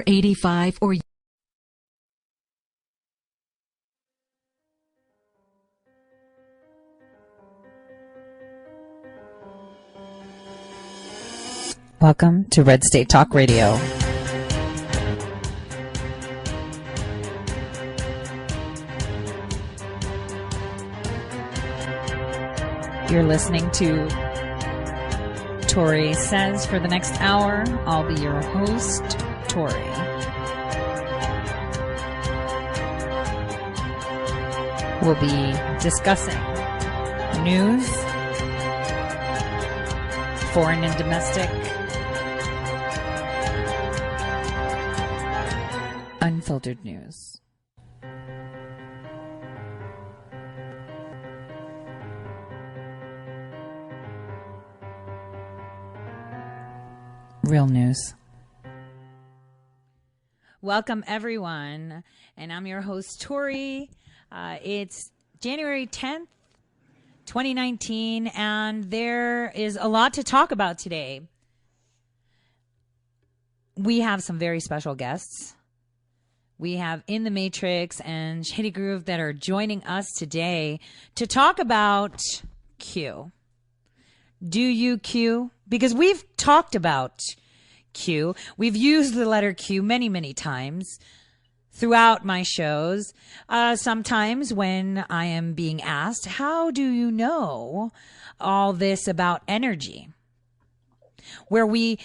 85 or Welcome to Redstate Talk Radio. You're listening to Tori Says for the next hour. I'll be your host, Tori. We'll be discussing news, foreign and domestic, unfiltered news. Real news. Welcome, everyone, and I'm your host, Tori. It's January 10th, 2019, and there is a lot to talk about today. We have some very special guests. We have IntheMatrixxx and Shady Groove that are joining us today to talk about Q. Do you Q? Because we've talked about Q. We've used the letter Q many, many times throughout my shows. Sometimes when I am being asked, how do you know all this about energy? Where we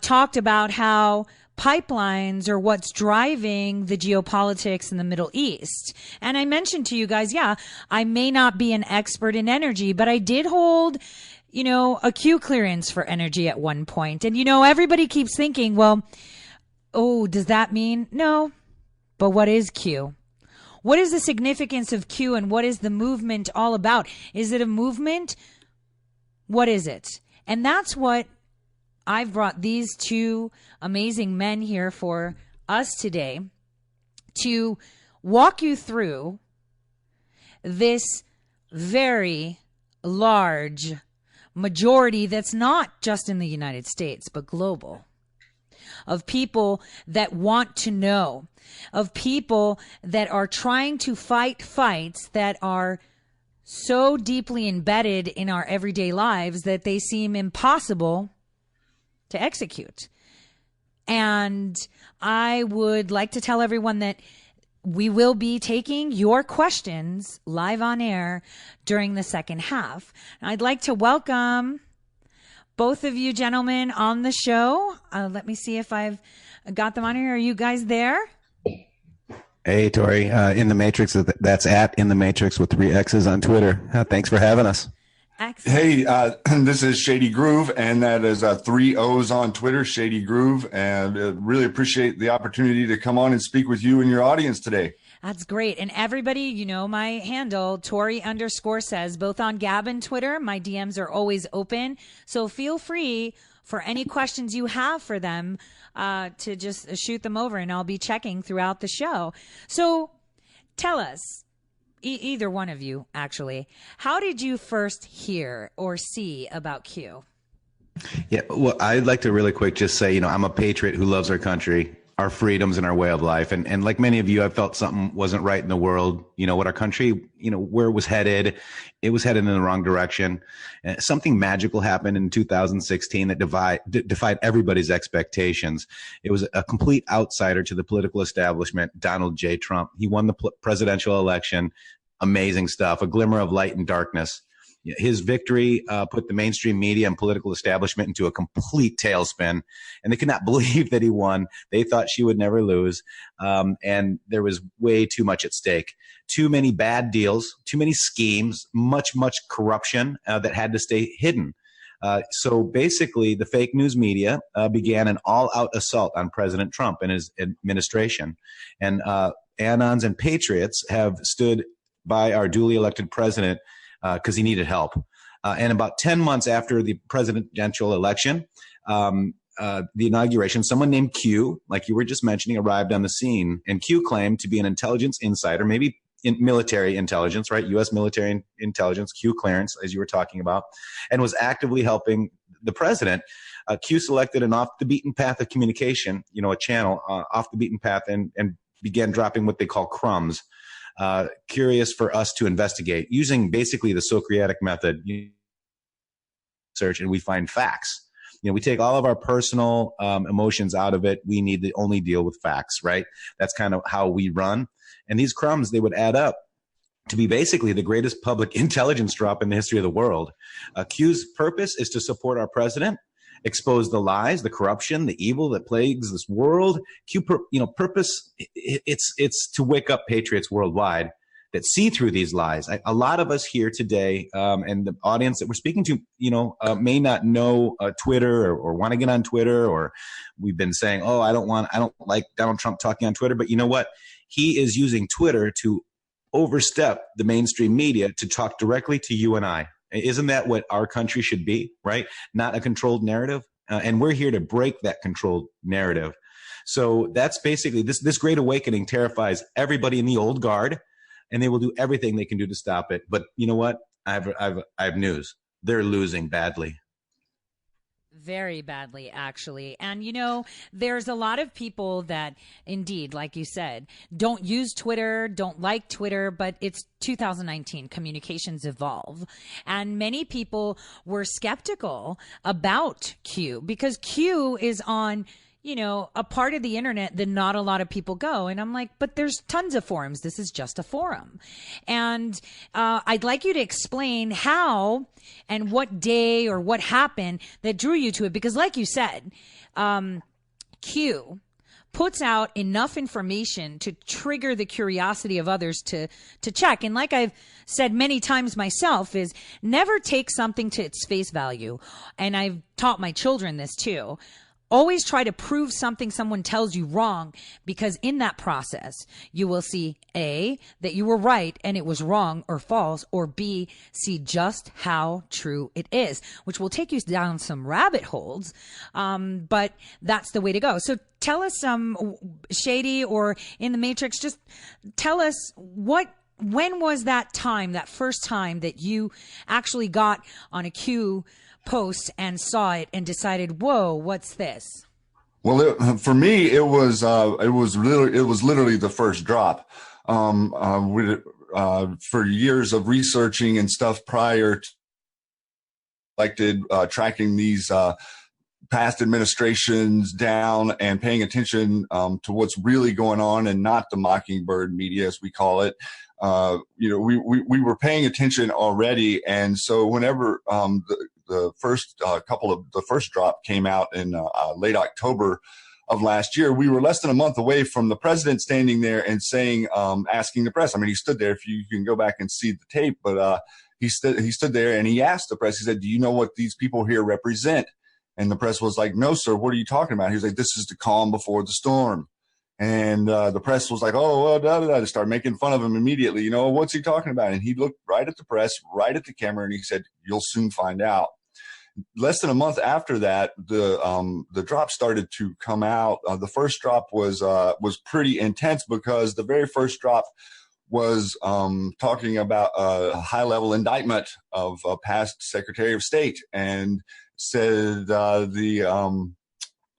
talked about how pipelines are what's driving the geopolitics in the Middle East. And I mentioned to you guys, I may not be an expert in energy, but I did hold, a Q clearance for energy at one point. And, everybody keeps thinking, well, does that mean? No. But what is Q? What is the significance of Q and what is the movement all about? Is it a movement? What is it? And that's what I've brought these two amazing men here for us today to walk you through this very large majority that's not just in the United States, but global, of people that want to know, of people that are trying to fight fights that are so deeply embedded in our everyday lives that they seem impossible to execute. And I would like to tell everyone that we will be taking your questions live on air during the second half. I'd like to welcome both of you gentlemen on the show. Let me see if I've got them on here. Are you guys there? Hey, Tori, IntheMatrixxx. That's at IntheMatrixxx with 3 X's on Twitter. Thanks for having us. Excellent. Hey, this is Shady Groove, and that is 3 O's on Twitter, Shady Groove, and really appreciate the opportunity to come on and speak with you and your audience today. That's great. And everybody, my handle, Tori_says, both on Gab and Twitter. My DMs are always open. So feel free for any questions you have for them to just shoot them over, and I'll be checking throughout the show. So tell us, either one of you, actually, how did you first hear or see about Q? Yeah, well, I'd like to really quick just say, I'm a patriot who loves our country, our freedoms, and our way of life. And like many of you, I felt something wasn't right in the world. What our country, where it was headed in the wrong direction. And something magical happened in 2016 that defied everybody's expectations. It was a complete outsider to the political establishment, Donald J. Trump. He won the presidential election. Amazing stuff, a glimmer of light in darkness. His victory put the mainstream media and political establishment into a complete tailspin, and they could not believe that he won. They thought she would never lose, and there was way too much at stake. Too many bad deals, too many schemes, much corruption that had to stay hidden. So basically, the fake news media began an all-out assault on President Trump and his administration. And Anons and Patriots have stood by our duly elected president because he needed help. And about 10 months after the presidential election, the inauguration, someone named Q, like you were just mentioning, arrived on the scene. And Q claimed to be an intelligence insider, maybe military intelligence, right? U.S. military intelligence, Q clearance, as you were talking about, and was actively helping the president. Q selected an off the beaten path of communication, a channel off the beaten path, and began dropping what they call crumbs. Curious for us to investigate using basically the Socratic method, search, and we find facts. We take all of our personal emotions out of it. We need to only deal with facts, right? That's kind of how we run. And these crumbs, they would add up to be basically the greatest public intelligence drop in the history of the world. Q's purpose is to support our president, expose the lies, the corruption, the evil that plagues this world. Purpose, it's to wake up patriots worldwide that see through these lies. A lot of us here today, and the audience that we're speaking to, may not know Twitter or want to get on Twitter, or we've been saying, oh, I don't like Donald Trump talking on Twitter. But you know what? He is using Twitter to overstep the mainstream media to talk directly to you and I. Isn't that what our country should be, right? Not a controlled narrative. And we're here to break that controlled narrative. So that's basically this great awakening terrifies everybody in the old guard, and they will do everything they can do to stop it. But you know what? I have news. They're losing badly. Very badly, actually. And, there's a lot of people that, indeed, like you said, don't use Twitter, don't like Twitter, but it's 2019. Communications evolve. And many people were skeptical about Q because Q is on a part of the internet that not a lot of people go. And I'm like, but there's tons of forums. This is just a forum. And I'd like you to explain how and what day or what happened that drew you to it. Because like you said, Q puts out enough information to trigger the curiosity of others to check. And like I've said many times myself, is never take something to its face value. And I've taught my children this too. Always try to prove something someone tells you wrong, because in that process, you will see A, that you were right and it was wrong or false, or B, see just how true it is, which will take you down some rabbit holes. But that's the way to go. So tell us, Shady or IntheMatrixxx, just tell us when was that time, that first time that you actually got on a Q post and saw it and decided, whoa, what's this? Well, for me, it was literally the first drop. For years of researching and stuff prior to tracking these past administrations down and paying attention to what's really going on, and not the mockingbird media, as we call it. We were paying attention already, and so whenever the first the first drop came out in late October of last year, we were less than a month away from the president standing there and saying, asking the press. I mean, he stood there. If you can go back and see the tape, but he stood there and he asked the press. He said, "Do you know what these people here represent?" And the press was like, "No, sir. What are you talking about?" He was like, "This is the calm before the storm." And the press was like, "Oh, well, to start making fun of him immediately. What's he talking about?" And he looked right at the press, right at the camera, and he said, "You'll soon find out." Less than a month after that, the drop started to come out. The first drop was pretty intense, because the very first drop was talking about a high-level indictment of a past Secretary of State, and said the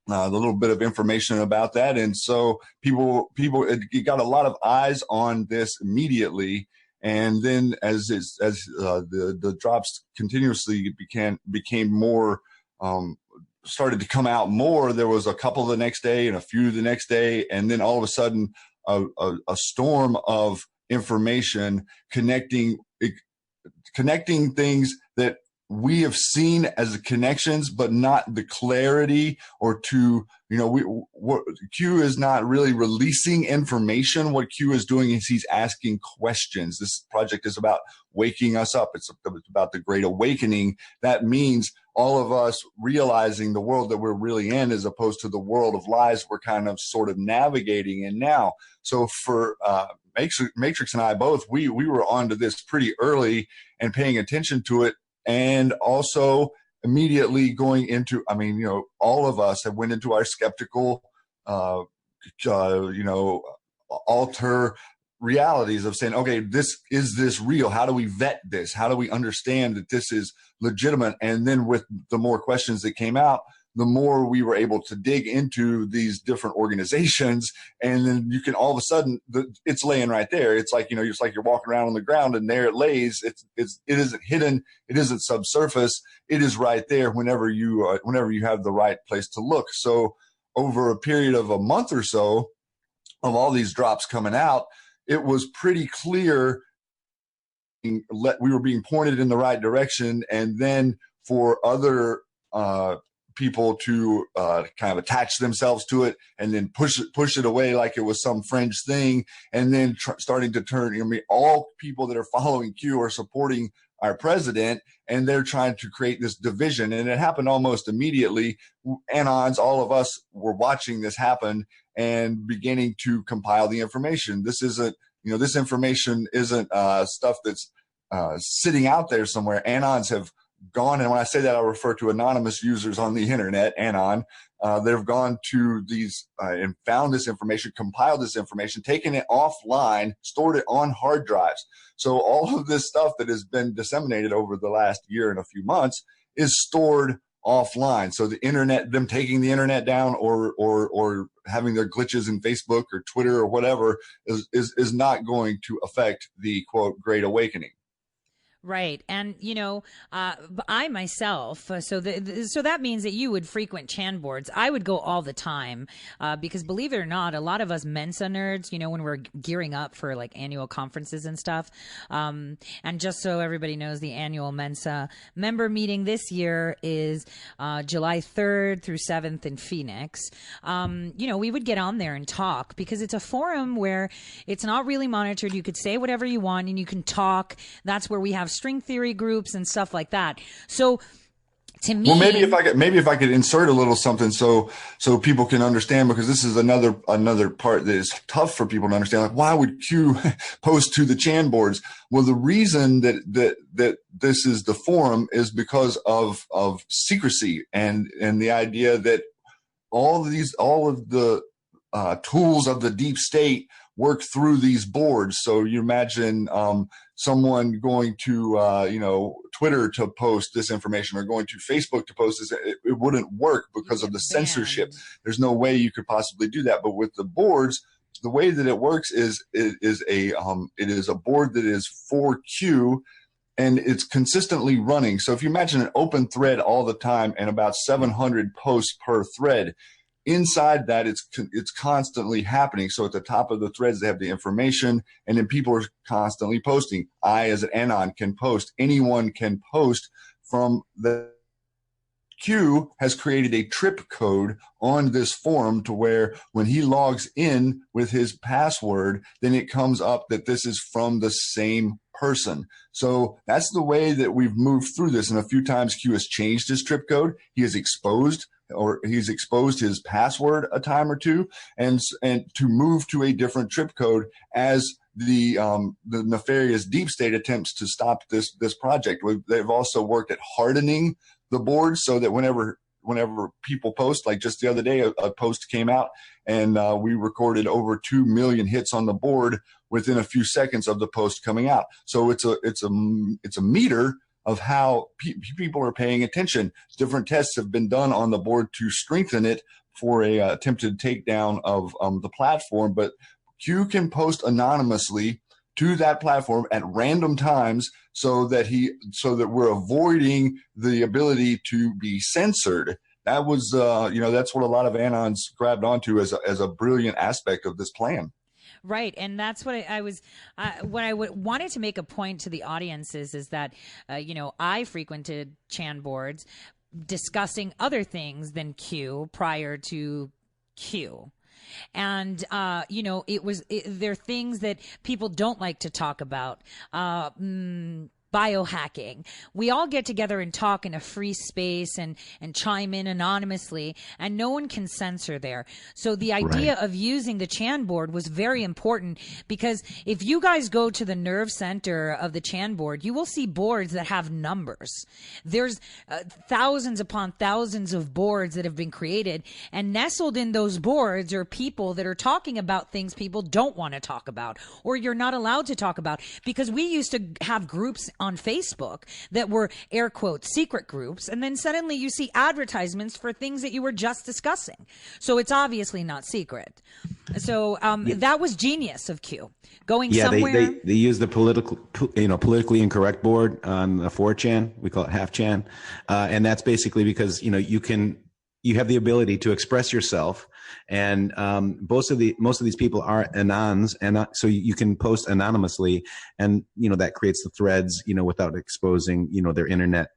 little bit of information about that. And so it got a lot of eyes on this immediately. And then as the drops continuously became more, started to come out more, there was a couple the next day and a few the next day. And then all of a sudden, a storm of information connecting things that we have seen as connections, but not the clarity, or Q is not really releasing information. What Q is doing is he's asking questions. This project is about waking us up. It's about the Great Awakening. That means all of us realizing the world that we're really in, as opposed to the world of lies we're kind of sort of navigating in now. So for Matrixxx and I both, we were onto this pretty early and paying attention to it. And also immediately going into, all of us have went into our skeptical, alter realities of saying, okay, is this real? How do we vet this? How do we understand that this is legitimate? And then with the more questions that came out, the more we were able to dig into these different organizations. And then you can all of a sudden, it's laying right there. It's like, it's like you're walking around on the ground and there it lays. It isn't hidden. It isn't subsurface. It is right there whenever you have the right place to look. So over a period of a month or so of all these drops coming out, it was pretty clear we were being pointed in the right direction. And then for other people to kind of attach themselves to it and then push it away like it was some fringe thing, and then starting to turn. All people that are following Q are supporting our president, and they're trying to create this division. And it happened almost immediately. Anons, all of us were watching this happen and beginning to compile the information. This isn't, this information isn't stuff that's sitting out there somewhere. Anons have gone, and when I say that, I refer to anonymous users on the internet, Anon. They've gone to these and found this information, compiled this information, taken it offline, stored it on hard drives. So all of this stuff that has been disseminated over the last year and a few months is stored offline. So the internet, them taking the internet down or having their glitches in Facebook or Twitter or whatever is not going to affect the quote Great Awakening. Right. And, I myself, so that means that you would frequent Chan boards. I would go all the time because, believe it or not, a lot of us Mensa nerds, when we're gearing up for like annual conferences and stuff. And just so everybody knows, the annual Mensa member meeting this year is July 3rd through 7th in Phoenix. We would get on there and talk because it's a forum where it's not really monitored. You could say whatever you want and you can talk. That's where we have string theory groups and stuff like that. So to me, well, maybe if I could insert a little something so people can understand, because this is another part that is tough for people to understand. Like, why would Q post to the Chan boards? Well, the reason that this is the forum is because of secrecy and the idea that all of the tools of the deep state work through these boards. So you imagine someone going to Twitter to post this information or going to Facebook to post this. It wouldn't work because of the censorship. There's no way you could possibly do that. But with the boards, the way that it works is it is a board that is for Q, and it's consistently running. So if you imagine an open thread all the time and about 700 posts per thread, inside that, it's constantly happening. So at the top of the threads, they have the information, and then people are constantly posting. I, as an Anon, can post. Anyone can post from the Q has created a trip code on this forum to where when he logs in with his password, then it comes up that this is from the same person. So that's the way that we've moved through this. And a few times Q has changed his trip code. He has exposed his password a time or two, and to move to a different trip code as the nefarious deep state attempts to stop this project. They've also worked at hardening the board so that whenever people post, like just the other day, a post came out and we recorded over 2 million hits on the board within a few seconds of the post coming out. So it's a meter of how people are paying attention. Different tests have been done on the board to strengthen it for a attempted takedown of the platform. But Q can post anonymously to that platform at random times so that we're avoiding the ability to be censored. That was, that's what a lot of Anons grabbed onto as a brilliant aspect of this plan. Right. And that's what I wanted to make a point to the audience is that, I frequented Chan boards discussing other things than Q prior to Q. And, there are things that people don't like to talk about. biohacking. We all get together and talk in a free space and chime in anonymously, and no one can censor there. So the idea of using the Chan board was very important, because if you guys go to the nerve center of the Chan board, you will see boards that have numbers. There's thousands upon thousands of boards that have been created, and nestled in those boards are people that are talking about things people don't want to talk about, or you're not allowed to talk about, because we used to have groups on Facebook that were air quotes secret groups, and then suddenly you see advertisements for things that you were just discussing. So it's obviously not secret. So that was genius of Q. Going somewhere. They use the politically incorrect board on the 4chan. We call it half chan, and that's basically because you have the ability to express yourself, and most of these people are anons, and so you can post anonymously, and that creates the threads, without exposing their internet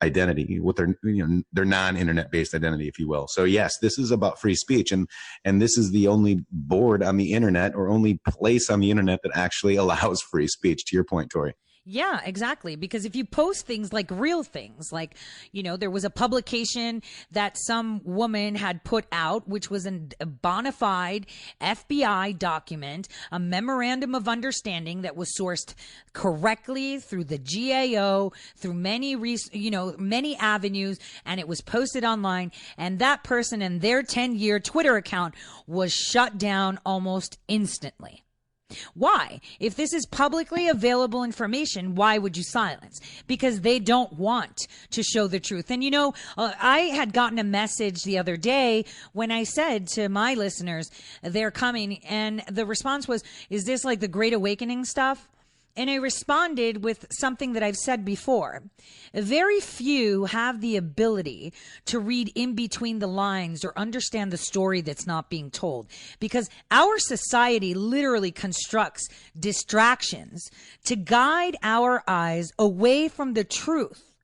identity, with their non-internet based identity, if you will. So yes, this is about free speech, and this is the only board on the internet, or only place on the internet, that actually allows free speech, to your point, Tori. Yeah, exactly. Because if you post things like real things, like, there was a publication that some woman had put out, which was a bona fide FBI document, a memorandum of understanding that was sourced correctly through the GAO, through many avenues, and it was posted online, and that person and their 10-year Twitter account was shut down almost instantly. Why? If this is publicly available information, why would you silence? Because they don't want to show the truth. And I had gotten a message the other day when I said to my listeners, they're coming, and the response was, is this like the Great Awakening stuff? And I responded with something that I've said before. Very few have the ability to read in between the lines or understand the story that's not being told, because our society literally constructs distractions to guide our eyes away from the truth.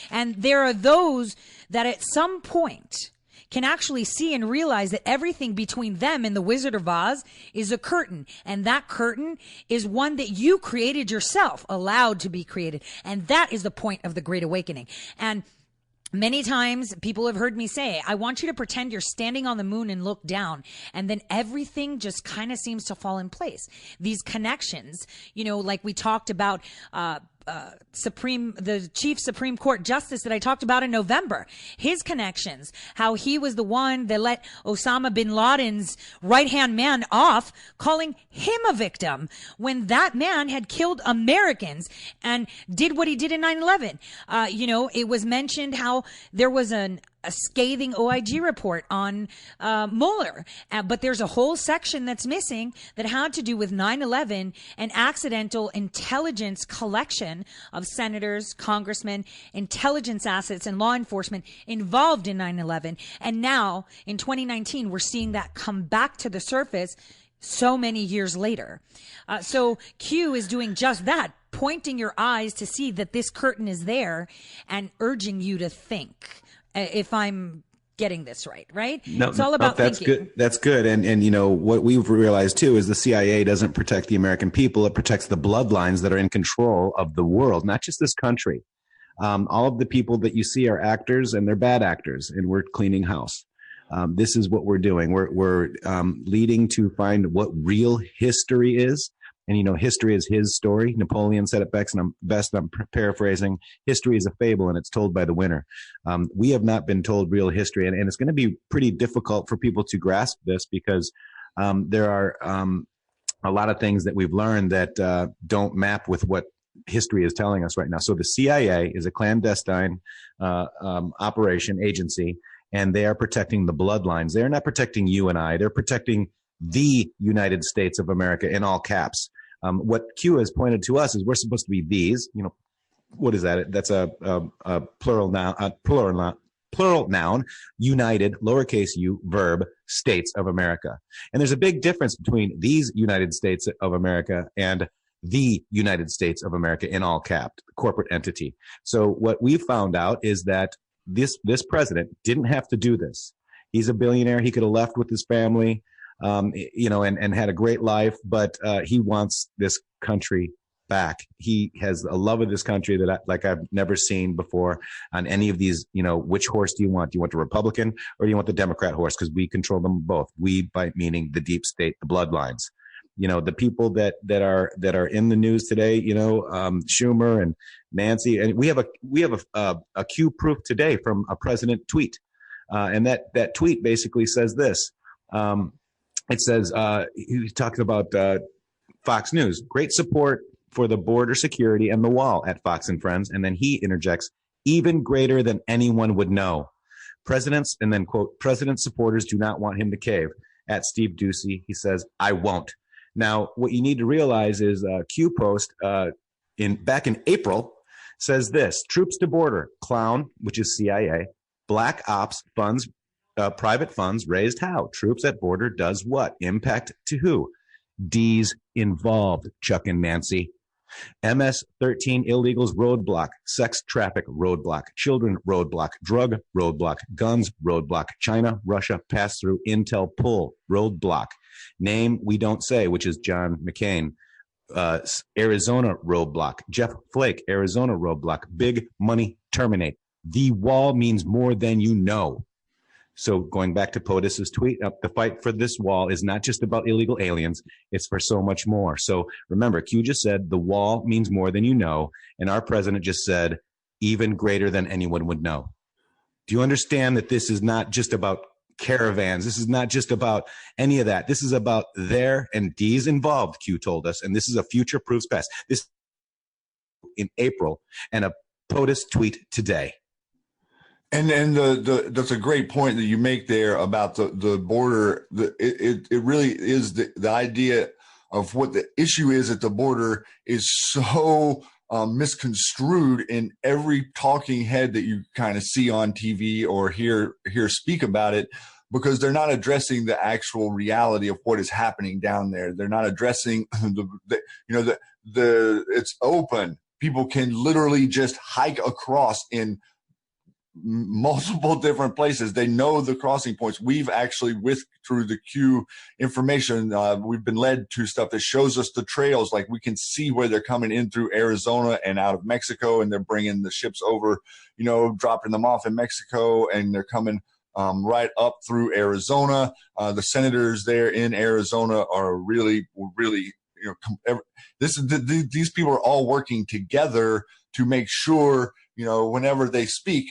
And there are those that at some point can actually see and realize that everything between them and the Wizard of Oz is a curtain. And that curtain is one that you created yourself, allowed to be created. And that is the point of the Great Awakening. And many times people have heard me say, I want you to pretend you're standing on the moon and look down, and then everything just kind of seems to fall in place. These connections, like we talked about, the Chief Supreme Court Justice that I talked about in November, his connections, how he was the one that let Osama bin Laden's right-hand man off, calling him a victim when that man had killed Americans and did what he did in 9/11. It was mentioned how there was a scathing OIG report on Mueller, but there's a whole section that's missing that had to do with 9/11 and accidental intelligence collection of senators, congressmen, intelligence assets, and law enforcement involved in 9/11. And now in 2019, we're seeing that come back to the surface so many years later. So Q is doing just that, pointing your eyes to see that this curtain is there and urging you to think. If I'm getting this right? No, it's all about that's thinking. Good. That's good. And what we've realized too is the CIA doesn't protect the American people. It protects the bloodlines that are in control of the world, not just this country. All of the people that you see are actors, and they're bad actors, and we're cleaning house. This is what we're doing. We're leading to find what real history is. And, history is his story. Napoleon said it best, and I'm paraphrasing. History is a fable, and it's told by the winner. We have not been told real history, and it's going to be pretty difficult for people to grasp this, because there are a lot of things that we've learned that don't map with what history is telling us right now. So the CIA is a clandestine operation agency, and they are protecting the bloodlines. They're not protecting you and I. They're protecting the United States of America in all caps. What Q has pointed to us is we're supposed to be these, what is that? That's a plural noun, united, lowercase u, verb, states of America. And there's a big difference between these United States of America and the United States of America in all caps, corporate entity. So what we found out is that this president didn't have to do this. He's a billionaire. He could have left with his family, and had a great life, but he wants this country back. He has a love of this country that I've never seen before on any of these. Which horse do you want? Do you want the Republican or do you want the Democrat horse? Because we control them both. We, by meaning the deep state, the bloodlines. The people that are in the news today, Schumer and Nancy, and we have a Q proof today from a president tweet. And that tweet basically says this. It says, he's talking about Fox News, great support for the border security and the wall at Fox and Friends. And then he interjects, even greater than anyone would know. Presidents, and then quote, president supporters do not want him to cave. At Steve Ducey, he says, I won't. Now, what you need to realize is Q post back in April says this: troops to border, clown, which is CIA, black ops funds, private funds raised how? Troops at border does what? Impact to who? D's involved, Chuck and Nancy. MS-13 illegals roadblock, sex traffic roadblock, children roadblock, drug roadblock, guns roadblock, China, Russia pass through, intel pull roadblock. Name we don't say, which is John McCain. Arizona roadblock, Jeff Flake, Arizona roadblock, big money terminate. The wall means more than you know. So going back to POTUS's tweet, the fight for this wall is not just about illegal aliens. It's for so much more. So remember, Q just said the wall means more than you know. And our president just said even greater than anyone would know. Do you understand that this is not just about caravans? This is not just about any of that. This is about there and D's involved, Q told us. And this is a future proofs past. This in April and a POTUS tweet today. And that's a great point that you make there about the border. It really is the idea of what the issue is at the border is so misconstrued in every talking head that you kind of see on TV or hear speak about it, because they're not addressing the actual reality of what is happening down there. They're not addressing it's open. People can literally just hike across in multiple different places. They know the crossing points. We've actually, through the Q information, we've been led to stuff that shows us the trails. Like we can see where they're coming in through Arizona and out of Mexico, and they're bringing the ships over, dropping them off in Mexico, and they're coming right up through Arizona. The senators there in Arizona are really, these people are all working together to make sure, whenever they speak,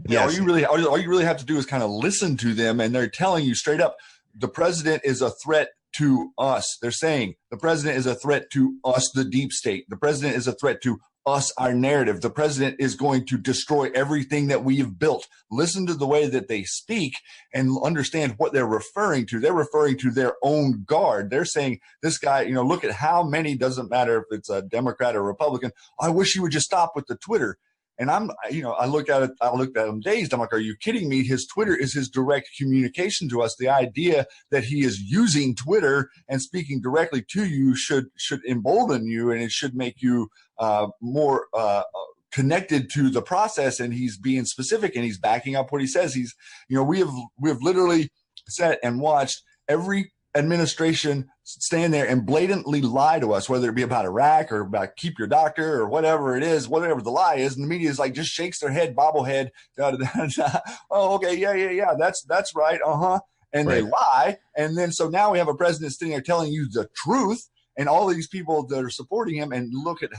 yes. all you really have to do is kind of listen to them, and they're telling you straight up, the president is a threat to us. They're saying the president is a threat to us, the deep state. The president is a threat to us, our narrative. The president is going to destroy everything that we have built. Listen to the way that they speak and understand what they're referring to. They're referring to their own guard. They're saying this guy, look at how many, doesn't matter if it's a Democrat or Republican. I wish he would just stop with the Twitter. And I looked at him dazed. I'm like, are you kidding me? His Twitter is his direct communication to us. The idea that he is using Twitter and speaking directly to you should embolden you, and it should make you more connected to the process. And he's being specific, and he's backing up what he says. We have literally sat and watched every administration stand there and blatantly lie to us, whether it be about Iraq or about keep your doctor or whatever it is, whatever the lie is. And the media is like, just shakes their head, bobblehead. Oh, okay. Yeah. That's right. And right. They lie. And then, so now we have a president sitting there telling you the truth, and all these people that are supporting him, and look at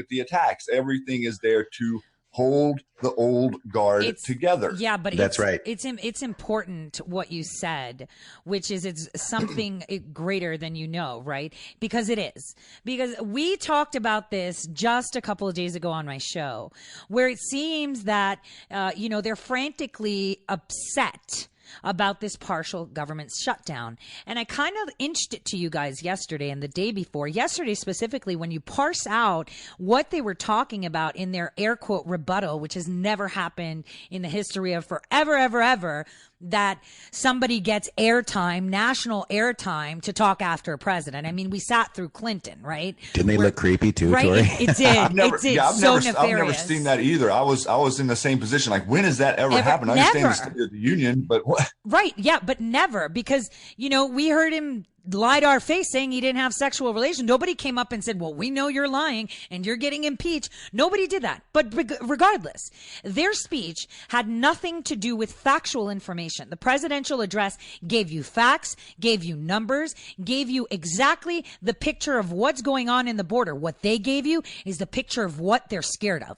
the attacks. Everything is there to hold the old guard together. Yeah, but that's right. It's important what you said, which is it's something greater than right? Because it is. Because we talked about this just a couple of days ago on my show, where it seems that they're frantically upset about this partial government shutdown. And I kind of inched it to you guys yesterday and the day before. Yesterday specifically, when you parse out what they were talking about in their air quote rebuttal, which has never happened in the history of forever, ever, ever, that somebody gets airtime, national airtime, to talk after a president. I mean, we sat through Clinton, right? Didn't they look creepy too, right? Tori? It did. I've never seen that either. I was in the same position. Like, when has that ever happened? I understand the State of the Union, but what? Right. Yeah, but never, because, we heard him lied to our face saying he didn't have sexual relations. Nobody came up and said, well, we know you're lying and you're getting impeached. Nobody did that. But regardless, their speech had nothing to do with factual information. The presidential address gave you facts, gave you numbers, gave you exactly the picture of what's going on in the border. What they gave you is the picture of what they're scared of.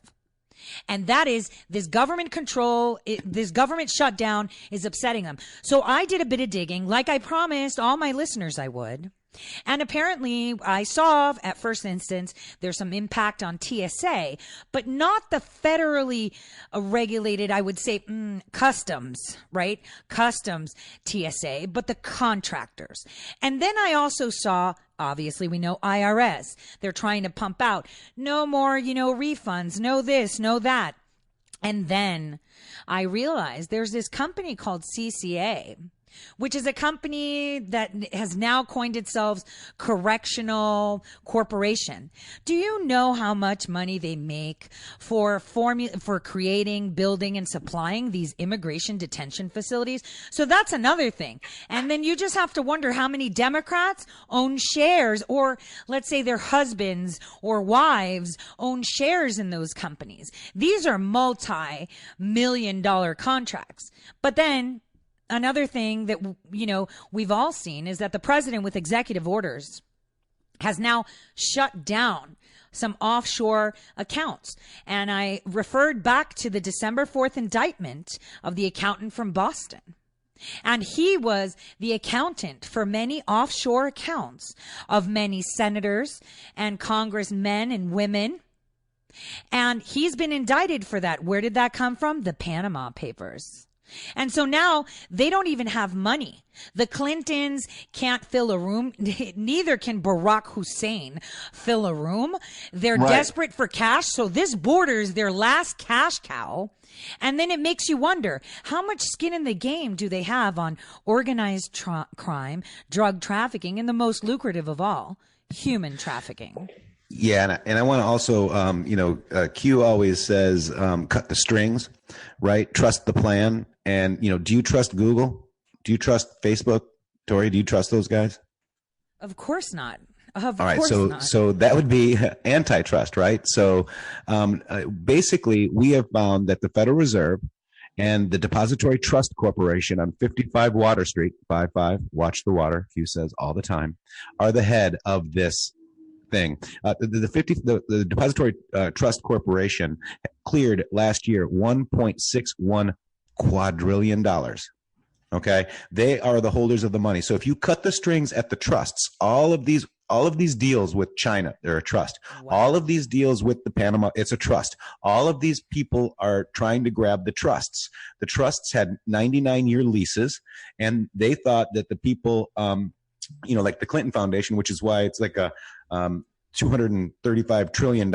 And that is this government control, this government shutdown is upsetting them. So I did a bit of digging, like I promised all my listeners I would. And apparently I saw at first instance, there's some impact on TSA, but not the federally regulated, I would say, customs, right? Customs TSA, but the contractors. And then I also saw, obviously we know IRS, they're trying to pump out no more, refunds, no this, no that. And then I realized there's this company called CCA, which is a company that has now coined itself Correctional Corporation. Do you know how much money they make for creating, building, and supplying these immigration detention facilities? So that's another thing. And then you just have to wonder how many Democrats own shares, or let's say their husbands or wives own shares in those companies. These are multi-million-dollar contracts. But then another thing that, we've all seen is that the president with executive orders has now shut down some offshore accounts. And I referred back to the December 4th indictment of the accountant from Boston. And he was the accountant for many offshore accounts of many senators and congressmen and women. And he's been indicted for that. Where did that come from? The Panama Papers. And so now they don't even have money. The Clintons can't fill a room. Neither can Barack Hussein fill a room. They're desperate for cash. So this borders their last cash cow. And then it makes you wonder, how much skin in the game do they have on organized crime, drug trafficking, and the most lucrative of all, human trafficking? Yeah, and I want to also, Q always says, cut the strings, right? Trust the plan. And, do you trust Google? Do you trust Facebook? Tori, do you trust those guys? Of course not. All right, so that would be antitrust, right? So basically, we have found that the Federal Reserve and the Depository Trust Corporation on 55 Water Street, 55, watch the water, Q says all the time, are the head of this thing. The Depository Trust Corporation cleared last year $1.61 quadrillion. Okay, they are the holders of the money. So if you cut the strings at the trusts, all of these deals with China, they're a trust. Wow. All of these deals with the Panama, it's a trust. All of these people are trying to grab the trusts. The trusts had 99-year leases, and they thought that the people, like the Clinton Foundation, which is why it's like a $235 trillion,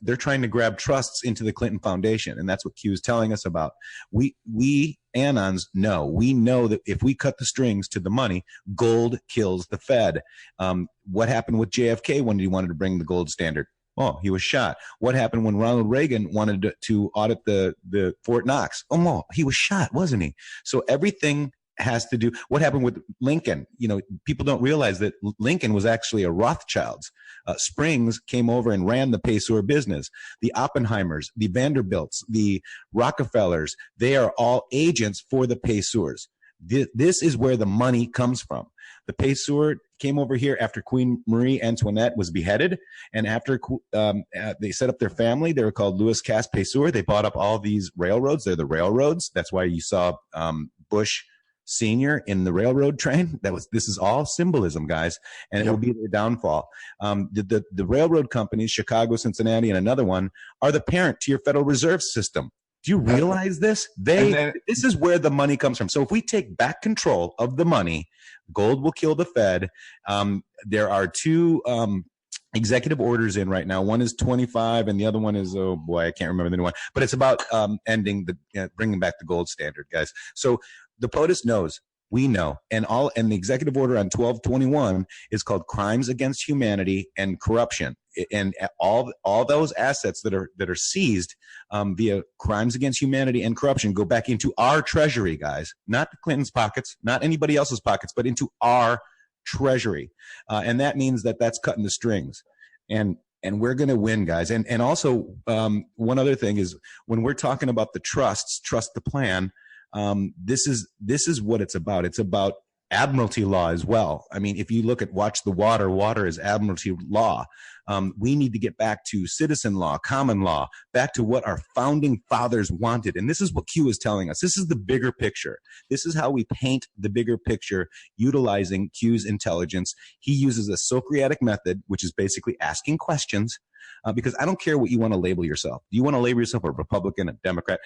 they're trying to grab trusts into the Clinton Foundation. And that's what Q is telling us about. We Anons know. We know that if we cut the strings to the money, gold kills the Fed. What happened with JFK when he wanted to bring the gold standard? Oh, he was shot. What happened when Ronald Reagan wanted to audit the Fort Knox? Oh, he was shot, wasn't he? So everything has to do. What happened with Lincoln? People don't realize that Lincoln was actually a Rothschilds. Springs came over and ran the Pesor business. The Oppenheimers, the Vanderbilts, the Rockefellers, they are all agents for the Pesors. This is where the money comes from. The Pesor came over here after Queen Marie Antoinette was beheaded, and after they set up their family, they were called Louis Cass Pesor. They bought up all these railroads. They're the railroads. That's why you saw Bush Senior in the railroad train. This is all symbolism, guys, and it will be their downfall. The railroad companies, Chicago, Cincinnati, and another one, are the parent to your Federal Reserve System. Do you realize this? This is where the money comes from. So if we take back control of the money, gold will kill the Fed. There are two executive orders in right now. One is 25 and the other one is, oh boy, I can't remember the new one, but it's about ending bringing back the gold standard, guys. So the POTUS knows, we know, and the executive order on 1221 is called Crimes Against Humanity and Corruption. And all those assets that are seized via crimes against humanity and corruption go back into our treasury, guys, not the Clinton's pockets, not anybody else's pockets, but into our treasury. And that means that's cutting the strings. And we're going to win, guys. And also, one other thing is when we're talking about the trusts, trust the plan, this is what it's about. It's about admiralty law as well. I mean, if you look at Watch the Water, water is admiralty law. We need to get back to citizen law, common law, back to what our founding fathers wanted. And this is what Q is telling us. This is the bigger picture. This is how we paint the bigger picture utilizing Q's intelligence. He uses a Socratic method, which is basically asking questions, because I don't care what you want to label yourself. Do you want to label yourself a Republican, a Democrat?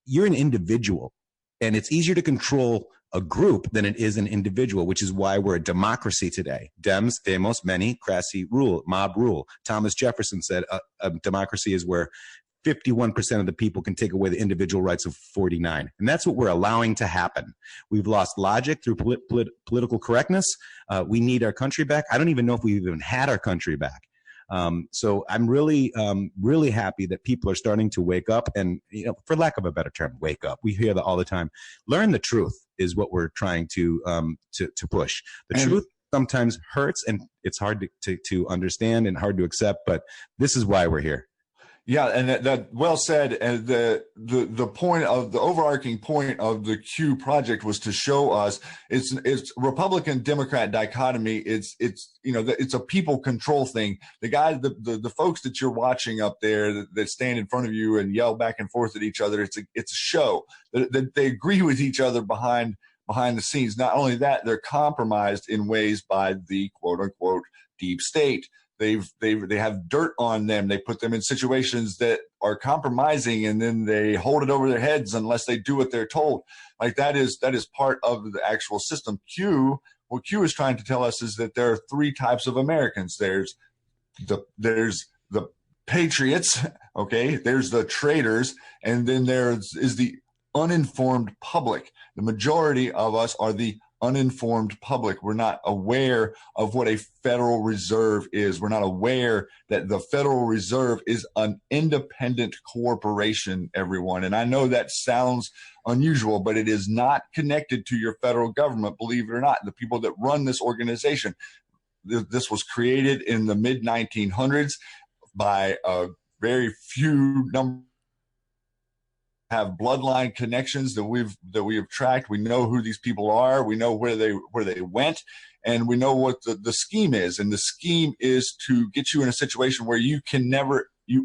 You're an individual. And it's easier to control a group than it is an individual, which is why we're a democracy today. Dems, demos, many, crassy, rule, mob rule. Thomas Jefferson said a democracy is where 51% of the people can take away the individual rights of 49. And that's what we're allowing to happen. We've lost logic through political correctness. We need our country back. I don't even know if we've even had our country back. So I'm really happy that people are starting to wake up and, for lack of a better term, wake up. We hear that all the time. Learn the truth is what we're trying to push. The truth sometimes hurts and it's hard to understand and hard to accept, but this is why we're here. Yeah, and that well said. And the point of the overarching point of the Q project was to show us it's Republican Democrat dichotomy. It's a people control thing. The guys, the folks that you're watching up there that stand in front of you and yell back and forth at each other. It's a show that they agree with each other behind the scenes. Not only that, they're compromised in ways by the quote unquote deep state. They have dirt on them. They put them in situations that are compromising, and then they hold it over their heads unless they do what they're told. Like that is part of the actual system. What Q is trying to tell us is that there are three types of Americans. There's the patriots, okay? There's the traitors, and then is the uninformed public. The majority of us are the uninformed public. We're not aware of what a Federal Reserve is. We're not aware that the Federal Reserve is an independent corporation, everyone. And I know that sounds unusual, but it is not connected to your federal government, believe it or not. The people that run this organization, this was created in the mid-1900s by a very few number have bloodline connections that we have tracked. We know who these people are. We know where they went, and we know what the scheme is. And the scheme is to get you in a situation where you can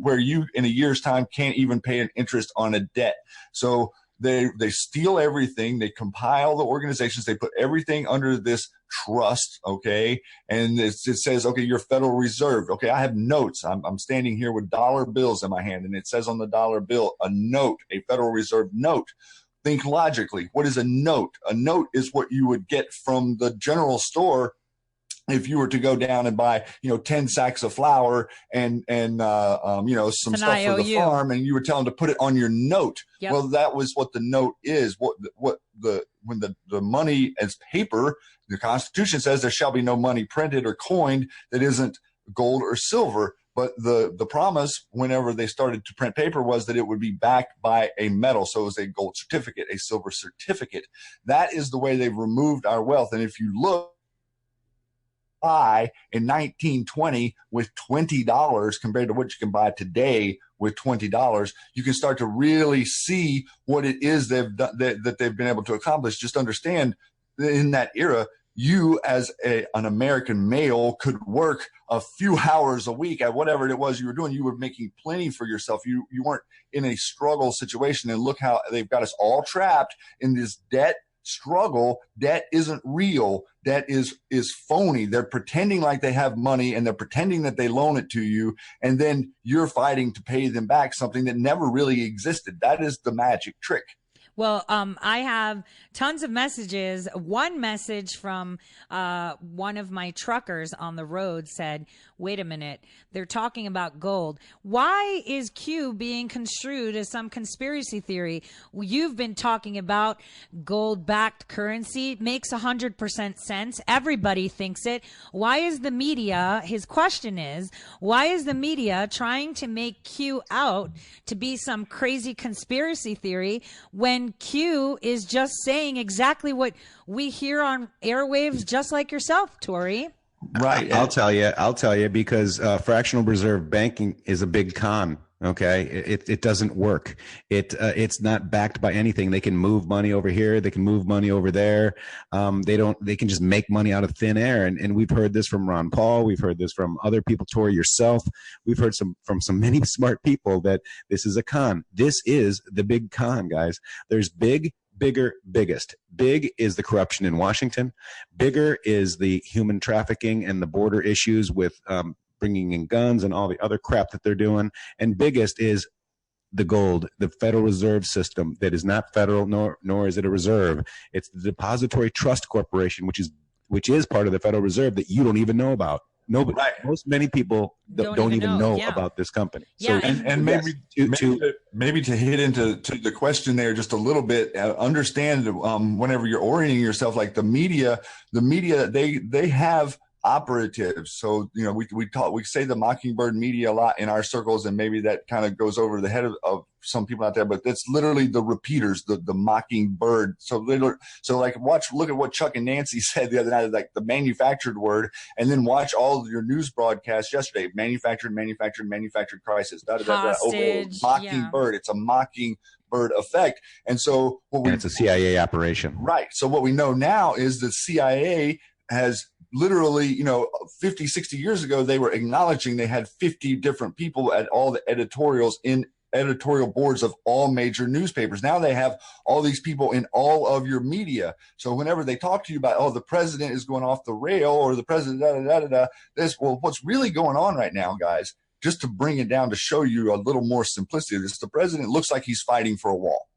where you in a year's time can't even pay an interest on a debt. So they steal everything. They compile the organizations. They put everything under this trust, okay? And it says, okay, your Federal Reserve. Okay, I have notes. I'm standing here with dollar bills in my hand, and it says on the dollar bill, a note, a Federal Reserve note. Think logically. What is a note? A note is what you would get from the general store if you were to go down and buy, 10 sacks of flour and some stuff for the farm, and you were telling to put it on your note. Yep. Well, that was what the note is. When the money as paper, the Constitution says there shall be no money printed or coined that isn't gold or silver. But the promise, whenever they started to print paper, was that it would be backed by a metal. So it was a gold certificate, a silver certificate. That is the way they've removed our wealth. And if you look, buy in 1920 with $20 compared to what you can buy today with $20, you can start to really see what it is they've done, that they've been able to accomplish. Just understand, in that era, you as an American male could work a few hours a week at whatever it was you were doing. You were making plenty for yourself. You weren't in a struggle situation. And look how they've got us all trapped in this debt struggle. Debt isn't real. Debt is phony. They're pretending like they have money, and they're pretending that they loan it to you, and then you're fighting to pay them back something that never really existed. That is the magic trick. Well, I have tons of messages. One message from one of my truckers on the road said, wait a minute, they're talking about gold. Why is Q being construed as some conspiracy theory? You've been talking about gold-backed currency. Makes 100% sense. Everybody thinks it. Why is the media, his question is, why is the media trying to make Q out to be some crazy conspiracy theory when And Q is just saying exactly what we hear on airwaves, just like yourself, Tori. Right. I'll tell you, because fractional reserve banking is a big con. Okay. It doesn't work. It's not backed by anything. They can move money over here. They can move money over there. They can just make money out of thin air. And we've heard this from Ron Paul. We've heard this from other people, Tori, yourself. We've heard from many smart people that this is a con. This is the big con, guys. There's big, bigger, biggest. Big is the corruption in Washington. Bigger is the human trafficking and the border issues with bringing in guns and all the other crap that they're doing. And biggest is the gold, the Federal Reserve System that is not federal, nor is it a reserve. It's the Depository Trust Corporation, which is part of the Federal Reserve that you don't even know about. Nobody, right. Many people don't even know about this company. Yeah. So, and maybe to hit into the question there just a little bit, understand whenever you're orienting yourself, like the media, they have operatives. So, we say the Mockingbird media a lot in our circles, and maybe that kind of goes over the head of some people out there, but that's literally the repeaters, the Mockingbird. So like look at what Chuck and Nancy said the other night, like the manufactured word, and then watch all of your news broadcasts yesterday, manufactured crisis, Hostage, Mockingbird. Yeah. It's a Mockingbird effect. And so it's a CIA operation. Right. So what we know now is the CIA has literally, 50, 60 years ago, they were acknowledging they had 50 different people at all the editorials in editorial boards of all major newspapers. Now they have all these people in all of your media. So whenever they talk to you about, the president is going off the rail, or the president, what's really going on right now, guys, just to bring it down to show you a little more simplicity of this, the president looks like he's fighting for a wall.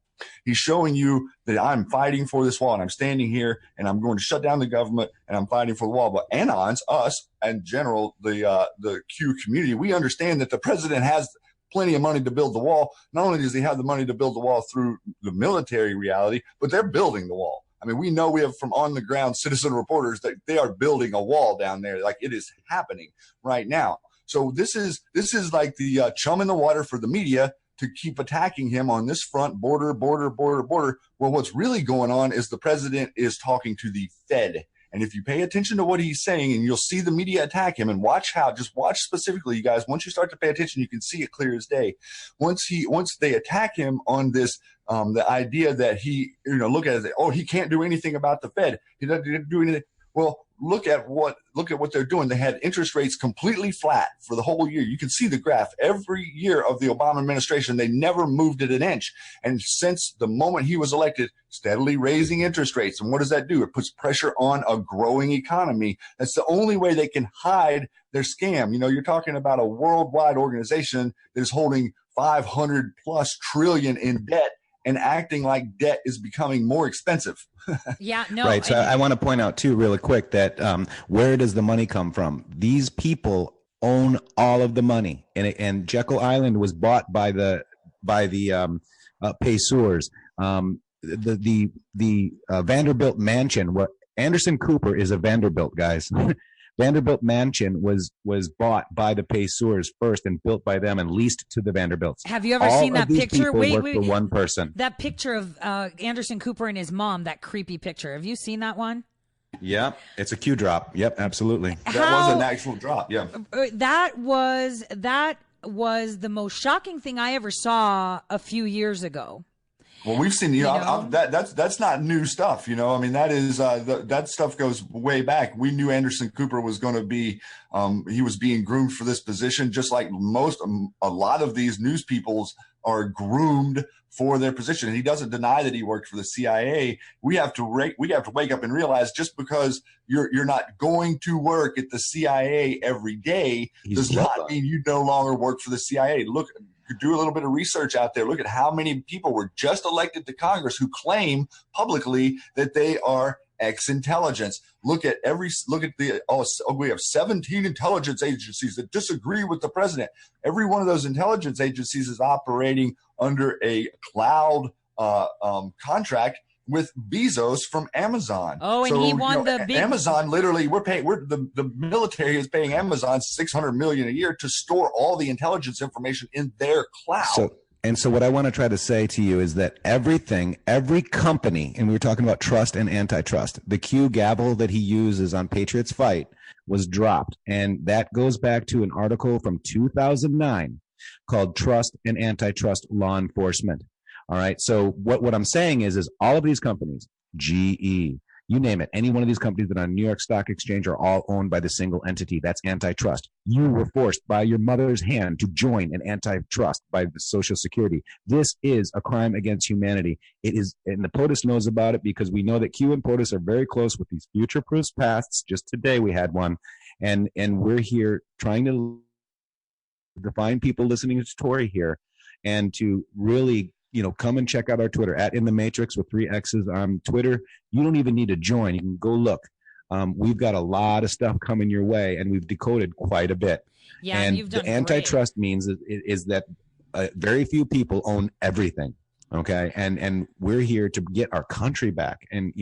He's showing you that I'm fighting for this wall, and I'm standing here, and I'm going to shut down the government, and I'm fighting for the wall. But Anons, us, and general, the Q community, we understand that the president has plenty of money to build the wall. Not only does he have the money to build the wall through the military reality, but they're building the wall. I mean, we know, we have from on the ground citizen reporters that they are building a wall down there. Like, it is happening right now. So this is like the chum in the water for the media to keep attacking him on this front, border. Well, what's really going on is the president is talking to the Fed. And if you pay attention to what he's saying, and you'll see the media attack him, and watch specifically, you guys, once you start to pay attention, you can see it clear as day. Once they attack him on this, the idea that he, look at it, he can't do anything about the Fed. He doesn't do anything. Well, look at what they're doing. They had interest rates completely flat for the whole year. You can see the graph. Every year of the Obama administration, they never moved it an inch. And since the moment he was elected, steadily raising interest rates. And what does that do? It puts pressure on a growing economy. That's the only way they can hide their scam. You're talking about a worldwide organization that is holding 500 plus trillion in debt, and acting like debt is becoming more expensive. Yeah, no. Right. So I want to point out too, really quick, that where does the money come from? These people own all of the money, and Jekyll Island was bought by the Paysours. The Vanderbilt mansion. What Anderson Cooper is a Vanderbilt, guys. Vanderbilt mansion was bought by the Paysours first, and built by them and leased to the Vanderbilts. Have you ever seen that picture? Wait, for one person. That picture of Anderson Cooper and his mom, that creepy picture. Have you seen that one? Yeah, it's a Q drop. Yep, absolutely. That was an actual drop. Yeah. That was the most shocking thing I ever saw a few years ago. Well, we've seen, that's not new stuff. I mean, that is, that stuff goes way back. We knew Anderson Cooper was going to be, he was being groomed for this position, just like a lot of these news peoples are groomed for their position. He doesn't deny that he worked for the CIA. We have to wake up and realize, just because you're not going to work at the CIA every day does not mean you no longer work for the CIA. Look, do a little bit of research out there. Look at how many people were just elected to Congress who claim publicly that they are ex-intelligence. We have 17 intelligence agencies that disagree with the president. Every one of those intelligence agencies is operating under a cloud contract with Bezos from Amazon. Oh, and he won the big Amazon. Literally, the military is paying Amazon $600 million a year to store all the intelligence information in their cloud. And so what I want to try to say to you is that every company, and we were talking about trust and antitrust, the Q gavel that he uses on Patriots Fight was dropped. And that goes back to an article from 2009 called Trust and Antitrust Law Enforcement. All right. So what I'm saying is all of these companies, GE, you name it, any one of these companies that are on New York Stock Exchange are all owned by the single entity. That's antitrust. You were forced by your mother's hand to join an antitrust by the Social Security. This is a crime against humanity. It is, and the POTUS knows about it because we know that Q and POTUS are very close with these future-proof pasts. Just today we had one, and we're here trying to find people listening to Tori here and to really come and check out our Twitter at IntheMatrixxx with 3 X's on Twitter. You don't even need to join. You can go look. We've got a lot of stuff coming your way, and we've decoded quite a bit. Yeah, and you've done the antitrust means is that very few people own everything. Okay, and we're here to get our country back. And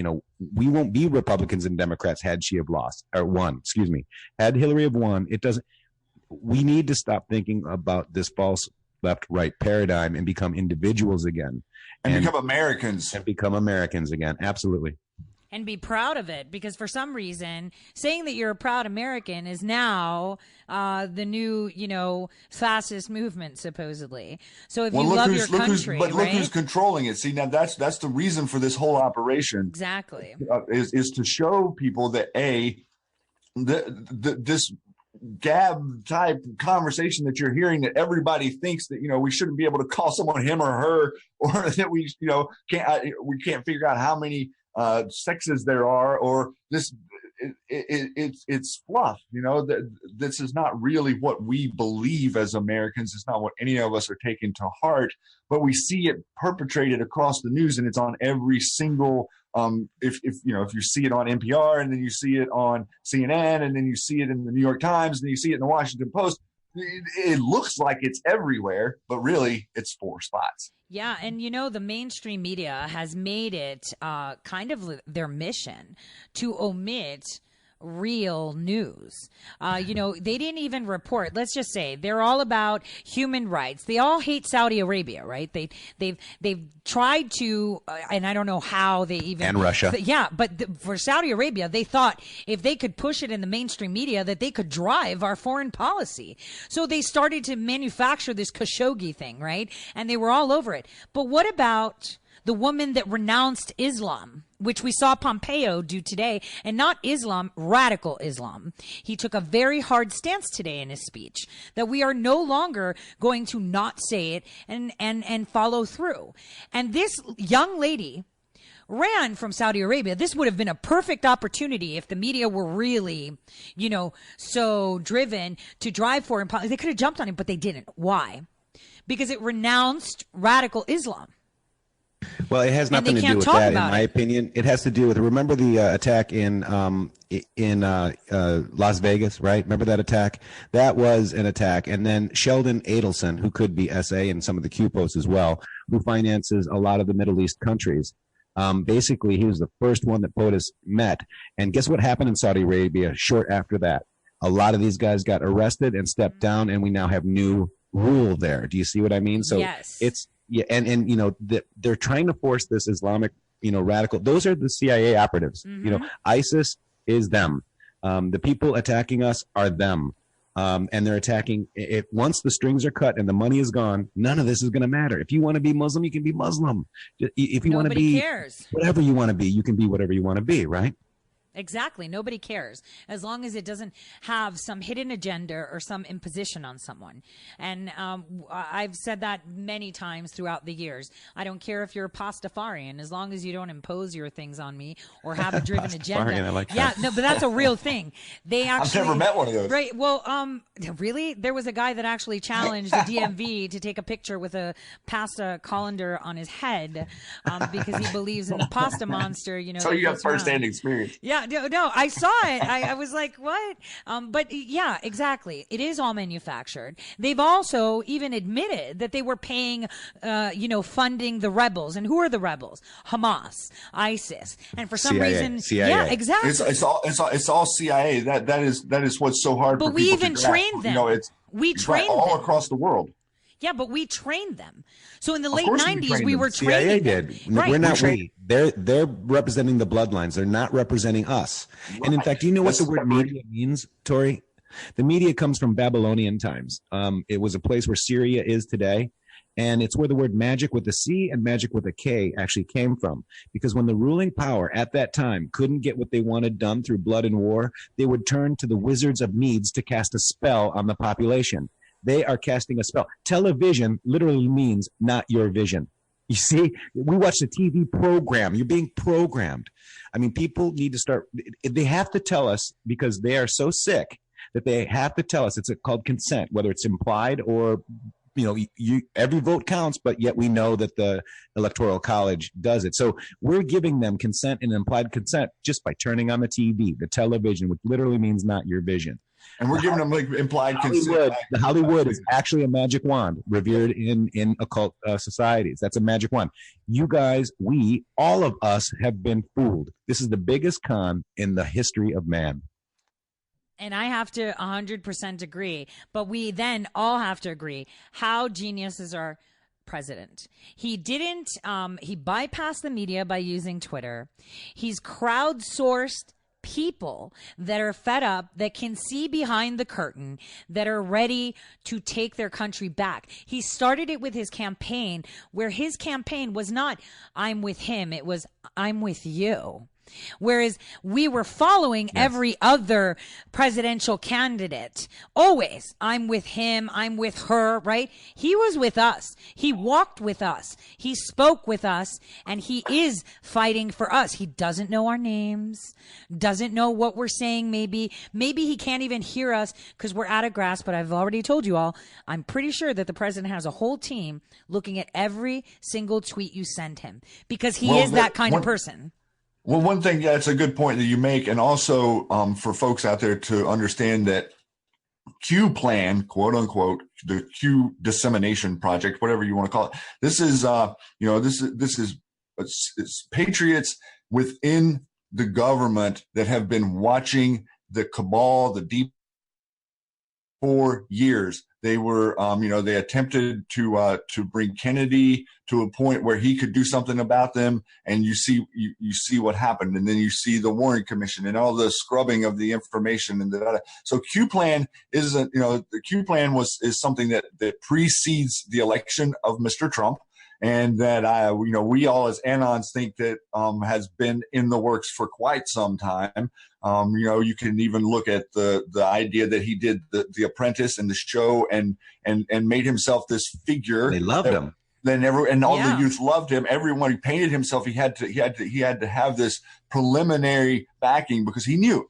we won't be Republicans and Democrats had she have lost or won. Excuse me, had Hillary have won. It doesn't. We need to stop thinking about this false left-right paradigm and become individuals again. And become Americans. And become Americans again. Absolutely. And be proud of it, because for some reason, saying that you're a proud American is now the new, fascist movement, supposedly. So if you love your country, look who's controlling it. See, now that's the reason for this whole operation. Exactly. Is to show people that this gab type conversation that you're hearing, that everybody thinks that we shouldn't be able to call someone him or her, or that we can't figure out how many sexes there are, or this it's fluff. This is not really what we believe as Americans. It's not what any of us are taking to heart, but we see it perpetrated across the news, and it's on every single if you see it on NPR, and then you see it on CNN, and then you see it in the New York Times, and then you see it in the Washington Post, it looks like it's everywhere, but really it's 4 spots. Yeah, and the mainstream media has made it kind of their mission to omit real news. They didn't even report. Let's just say they're all about human rights. They all hate Saudi Arabia, right? They've tried to, and I don't know how they even, and Russia. Yeah, but for Saudi Arabia, they thought if they could push it in the mainstream media that they could drive our foreign policy. So they started to manufacture this Khashoggi thing, right? And they were all over it. But what about the woman that renounced Islam, which we saw Pompeo do today, and not Islam, radical Islam? He took a very hard stance today in his speech that we are no longer going to not say it and follow through. And this young lady ran from Saudi Arabia. This would have been a perfect opportunity if the media were really, so driven to drive foreign policy. They could have jumped on it, but they didn't. Why? Because it renounced radical Islam. Well, it has nothing to do with that, in my opinion. It has to do with, remember the attack in Las Vegas, right? Remember that attack? That was an attack. And then Sheldon Adelson, who could be SA and some of the Q posts as well, who finances a lot of the Middle East countries. Basically, he was the first one that POTUS met. And guess what happened in Saudi Arabia short after that? A lot of these guys got arrested and stepped down, and we now have new rule there. Do you see what I mean? So yes. It's, yeah, and they're trying to force this Islamic, radical. Those are the CIA operatives. Mm-hmm. ISIS is them. The people attacking us are them, and they're attacking. Once the strings are cut and the money is gone, none of this is going to matter. If you want to be Muslim, you can be Muslim. If you want to be whatever you want to be, you can be whatever you want to be. Right? Exactly. Nobody cares as long as it doesn't have some hidden agenda or some imposition on someone. And I've said that many times throughout the years. I don't care if you're a Pastafarian, as long as you don't impose your things on me or have a driven agenda. I like that. Yeah, no, but that's a real thing. They actually, I've never met one of those. Right. Well, really, there was a guy that actually challenged the DMV to take a picture with a pasta colander on his head because he believes in the pasta monster. So you got first-hand experience. Yeah. No, I saw it. I was like, what? But yeah, exactly. It is all manufactured. They've also even admitted that they were paying, funding the rebels. And who are the rebels? Hamas, ISIS. And for some reason, CIA. Yeah, exactly. It's all CIA. That is what's so hard. But for we people even to grasp. trained them. We trained them all across the world. Yeah, but we trained them. So in the late course we 90s, trained we them. were CIA training did. them. Right. We're not we. They're representing the bloodlines. They're not representing us. Right. And in fact, do you know what That's the word media means, Tori? The media comes from Babylonian times. It was a place where Syria is today. And it's where the word magic with a C and magic with a K actually came from. Because when the ruling power at that time couldn't get what they wanted done through blood and war, they would turn to the wizards of Medes to cast a spell on the population. They are casting a spell. Television literally means not your vision. You see, we watch the TV program. You're being programmed. I mean, people need to start. They have to tell us, because they are so sick that they have to tell us. It's called consent, whether it's implied or, every vote counts, but yet we know that the Electoral College does it. So we're giving them consent and implied consent just by turning on the TV, the television, which literally means not your vision. And we're giving them like implied consent. The Hollywood is actually a magic wand revered in occult societies. That's a magic wand. You guys, all of us have been fooled. This is the biggest con in the history of man. And I have to 100% agree. But we then all have to agree how genius is our president. He didn't, he bypassed the media by using Twitter. He's crowdsourced people that are fed up, that can see behind the curtain, that are ready to take their country back. He started it with his campaign, where his campaign was not, I'm with him. It was, I'm with you. Whereas we were following every other presidential candidate. Always, I'm with him, I'm with her, right? He was with us. He walked with us. He spoke with us, and he is fighting for us. He doesn't know our names, doesn't know what we're saying. Maybe he can't even hear us because we're out of grasp. But I've already told you all, I'm pretty sure that the president has a whole team looking at every single tweet you send him, because he is that kind of person. Well, one thing, that's a good point that you make. And also for folks out there to understand that Q plan, quote unquote, the Q dissemination project, whatever you want to call it. This is, it's patriots within the government that have been watching the cabal, the deep, for years. They were, they attempted to bring Kennedy to a point where he could do something about them, and you see what happened, and then you see the Warren Commission and all the scrubbing of the information and so Q plan isn't, the Q plan is something that precedes the election of Mr. Trump, and that we all as Anons think that has been in the works for quite some time. You can even look at the idea that he did the Apprentice and the show and made himself this figure. They loved him. Then all the youth loved him. Everyone, he painted himself. He had to have this preliminary backing, because he knew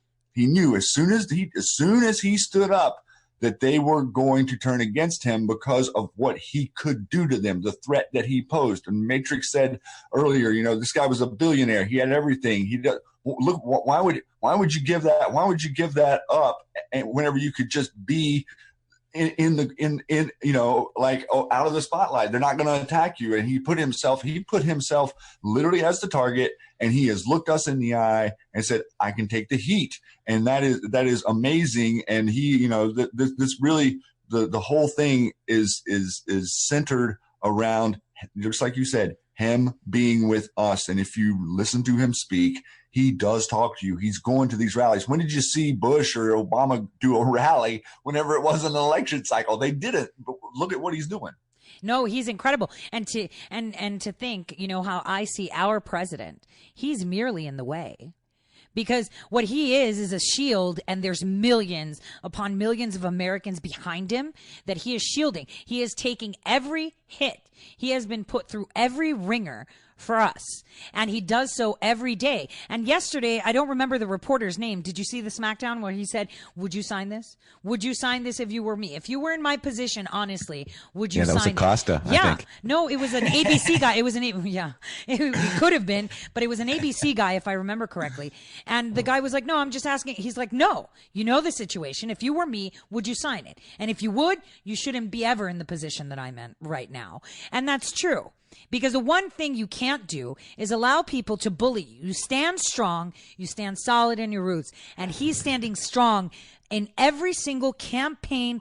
as soon as he stood up that they were going to turn against him because of what he could do to them, the threat that he posed. And Matrix said earlier, this guy was a billionaire. He had everything. Look, why would you give that? Why would you give that up? And whenever you could just be out of the spotlight, they're not going to attack you. And he put himself literally as the target, and he has looked us in the eye and said, I can take the heat. And that is amazing. And he, this really, the whole thing is centered around, just like you said, him being with us. And if you listen to him speak, he does talk to you. He's going to these rallies. When did you see Bush or Obama do a rally whenever it was an election cycle? They didn't. But look at what he's doing. No, he's incredible. And to think, how I see our president, he's merely in the way. Because what he is a shield, and there's millions upon millions of Americans behind him that he is shielding. He is taking every hit. He has been put through every ringer for us, and he does so every day. And yesterday, I don't remember the reporter's name. Did you see the SmackDown where he said, would you sign this? Would you sign this if you were me? If you were in my position, honestly, would you sign it? Yeah, that was Acosta, I think. No, it was an ABC guy. It could have been, but it was an ABC guy, if I remember correctly. And the guy was like, no, I'm just asking. He's like, no, you know the situation. If you were me, would you sign it? And if you would, you shouldn't be ever in the position that I'm in right now. And that's true. Because the one thing you can't do is allow people to bully you. You stand strong, you stand solid in your roots, and he's standing strong in every single campaign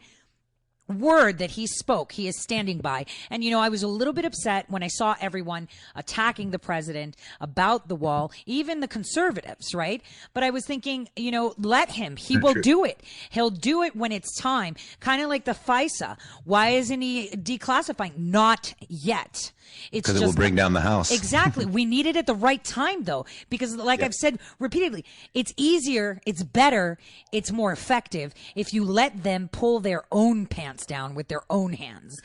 word that he spoke, he is standing by. And, you know, I was a little bit upset when I saw everyone attacking the president about the wall, even the conservatives, right? But I was thinking, you know, let him. He will do it. He'll do it when it's time. Kind of like the FISA. Why isn't he declassifying? Not yet. It's because it will bring down the House. Exactly. We need it at the right time, though, because like I've said repeatedly, it's easier, it's better, it's more effective if you let them pull their own pants down with their own hands.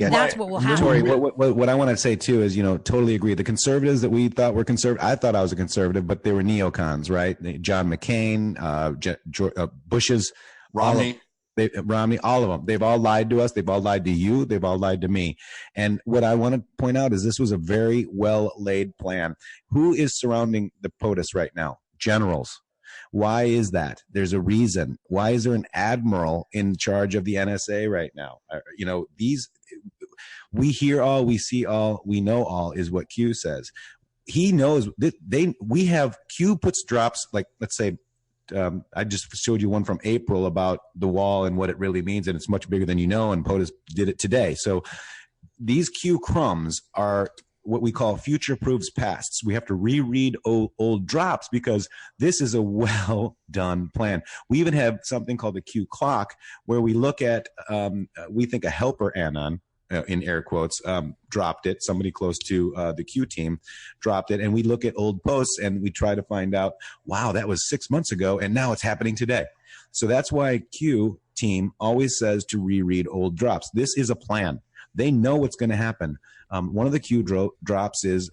And that's what will happen. Tori, what I want to say too is, you know, totally agree. The conservatives that we thought were conservative, I thought I was a conservative, but they were neocons, right? John McCain, Bush's, Romney, all of them. They've all lied to us. They've all lied to you. They've all lied to me. And what I want to point out is this was a very well laid plan. Who is surrounding the POTUS right now? Generals. Why is that? There's a reason. Why is there an admiral in charge of the NSA right now? You know, we hear all, we see all, we know all is what Q says. He knows we have Q puts drops, like, let's say, I just showed you one from April about the wall and what it really means, and it's much bigger than you know, and POTUS did it today. So these Q crumbs are what we call future proofs pasts. We have to reread old drops because this is a well done plan. We even have something called the Q clock, where we look at, we think a helper anon, in air quotes, dropped it. Somebody close to the Q team dropped it. And we look at old posts and we try to find out, wow, that was 6 months ago and now it's happening today. So that's why Q team always says to reread old drops. This is a plan. They know what's going to happen. One of the Q drops is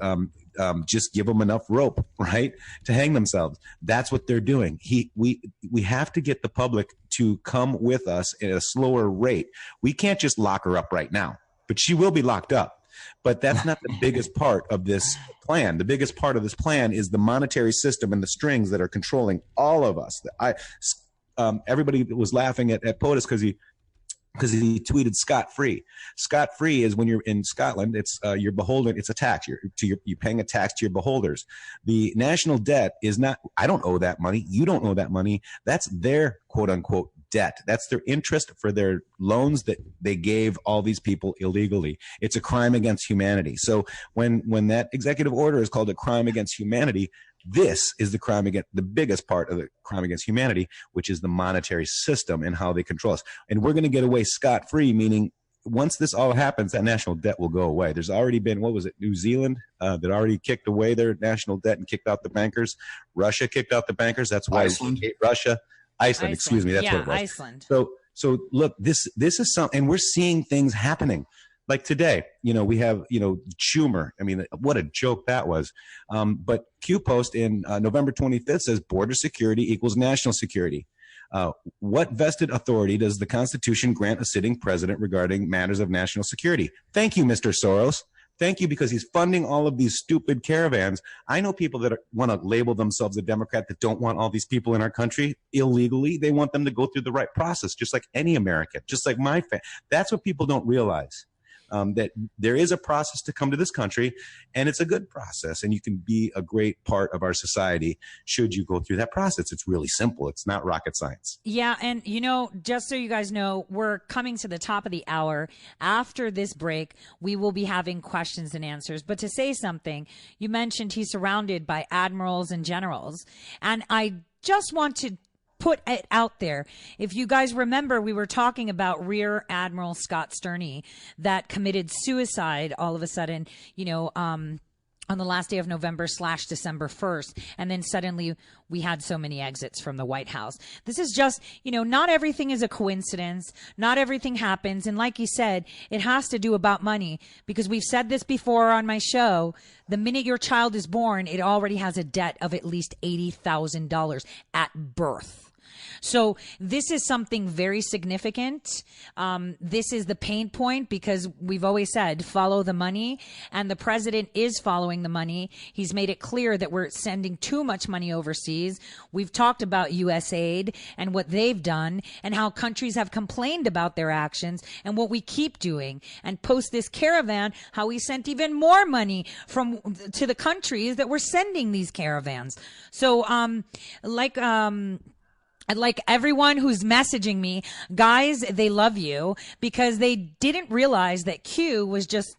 just give them enough rope, right, to hang themselves. That's what they're doing. We have to get the public to come with us at a slower rate. We can't just lock her up right now, but she will be locked up. But that's not the biggest part of this plan. The biggest part of this plan is the monetary system and the strings that are controlling all of us. Everybody was laughing at POTUS because he tweeted scot-free. Scot-free is when you're in Scotland, it's you're beholden. It's a tax. You're paying a tax to your beholders. The national debt is not. I don't owe that money. You don't owe that money. That's their quote unquote debt. That's their interest for their loans that they gave all these people illegally. It's a crime against humanity. So when that executive order is called a crime against humanity, this is the crime against the biggest part of the crime against humanity, which is the monetary system and how they control us. And we're going to get away scot-free, meaning once this all happens, that national debt will go away. There's already been, what was it, New Zealand that already kicked away their national debt and kicked out the bankers. Russia kicked out the bankers. That's why Iceland, excuse me. That's what it was. Iceland. So look, this is something, and we're seeing things happening. Like today, we have, Schumer. I mean, what a joke that was. But Q post in November 25th says border security equals national security. What vested authority does the Constitution grant a sitting president regarding matters of national security? Thank you, Mr. Soros. Thank you, because he's funding all of these stupid caravans. I know people that want to label themselves a Democrat that don't want all these people in our country illegally. They want them to go through the right process, just like any American, just like my family. That's what people don't realize. That there is a process to come to this country, and it's a good process, and you can be a great part of our society should you go through that process. It's really simple. It's not rocket science. Yeah, and just so you guys know, we're coming to the top of the hour. After this break, we will be having questions and answers. But to say something, you mentioned he's surrounded by admirals and generals, and I just want to put it out there. If you guys remember, we were talking about Rear Admiral Scott Sterney that committed suicide all of a sudden, on the last day of November / December 1st. And then suddenly we had so many exits from the White House. This is just, not everything is a coincidence. Not everything happens. And like you said, it has to do about money, because we've said this before on my show. The minute your child is born, it already has a debt of at least $80,000 at birth. So this is something very significant. This is the pain point, because we've always said follow the money, and the president is following the money. He's made it clear that we're sending too much money overseas. We've talked about USAID and what they've done and how countries have complained about their actions and what we keep doing. And post this caravan, how we sent even more money to the countries that were sending these caravans. So, I'd like everyone who's messaging me, guys, they love you because they didn't realize that Q was just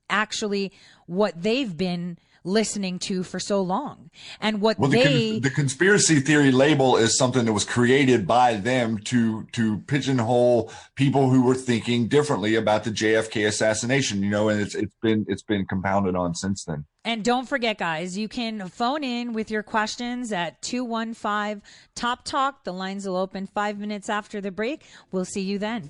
actually what they've been listening to for so long. And what the conspiracy theory label is something that was created by them to pigeonhole people who were thinking differently about the JFK assassination, and it's been compounded on since then. And don't forget, guys, you can phone in with your questions at 215 Top Talk. The lines will open 5 minutes after the break. We'll see you then.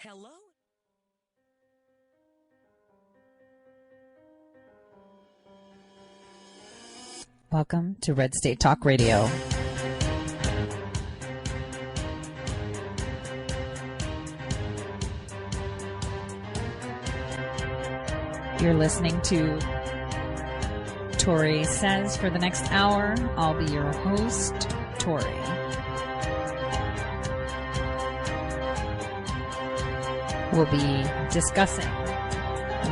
Hello? Welcome to Redstate Talk Radio. You're listening to Tori Says. For the next hour, I'll be your host, Tori. We'll be discussing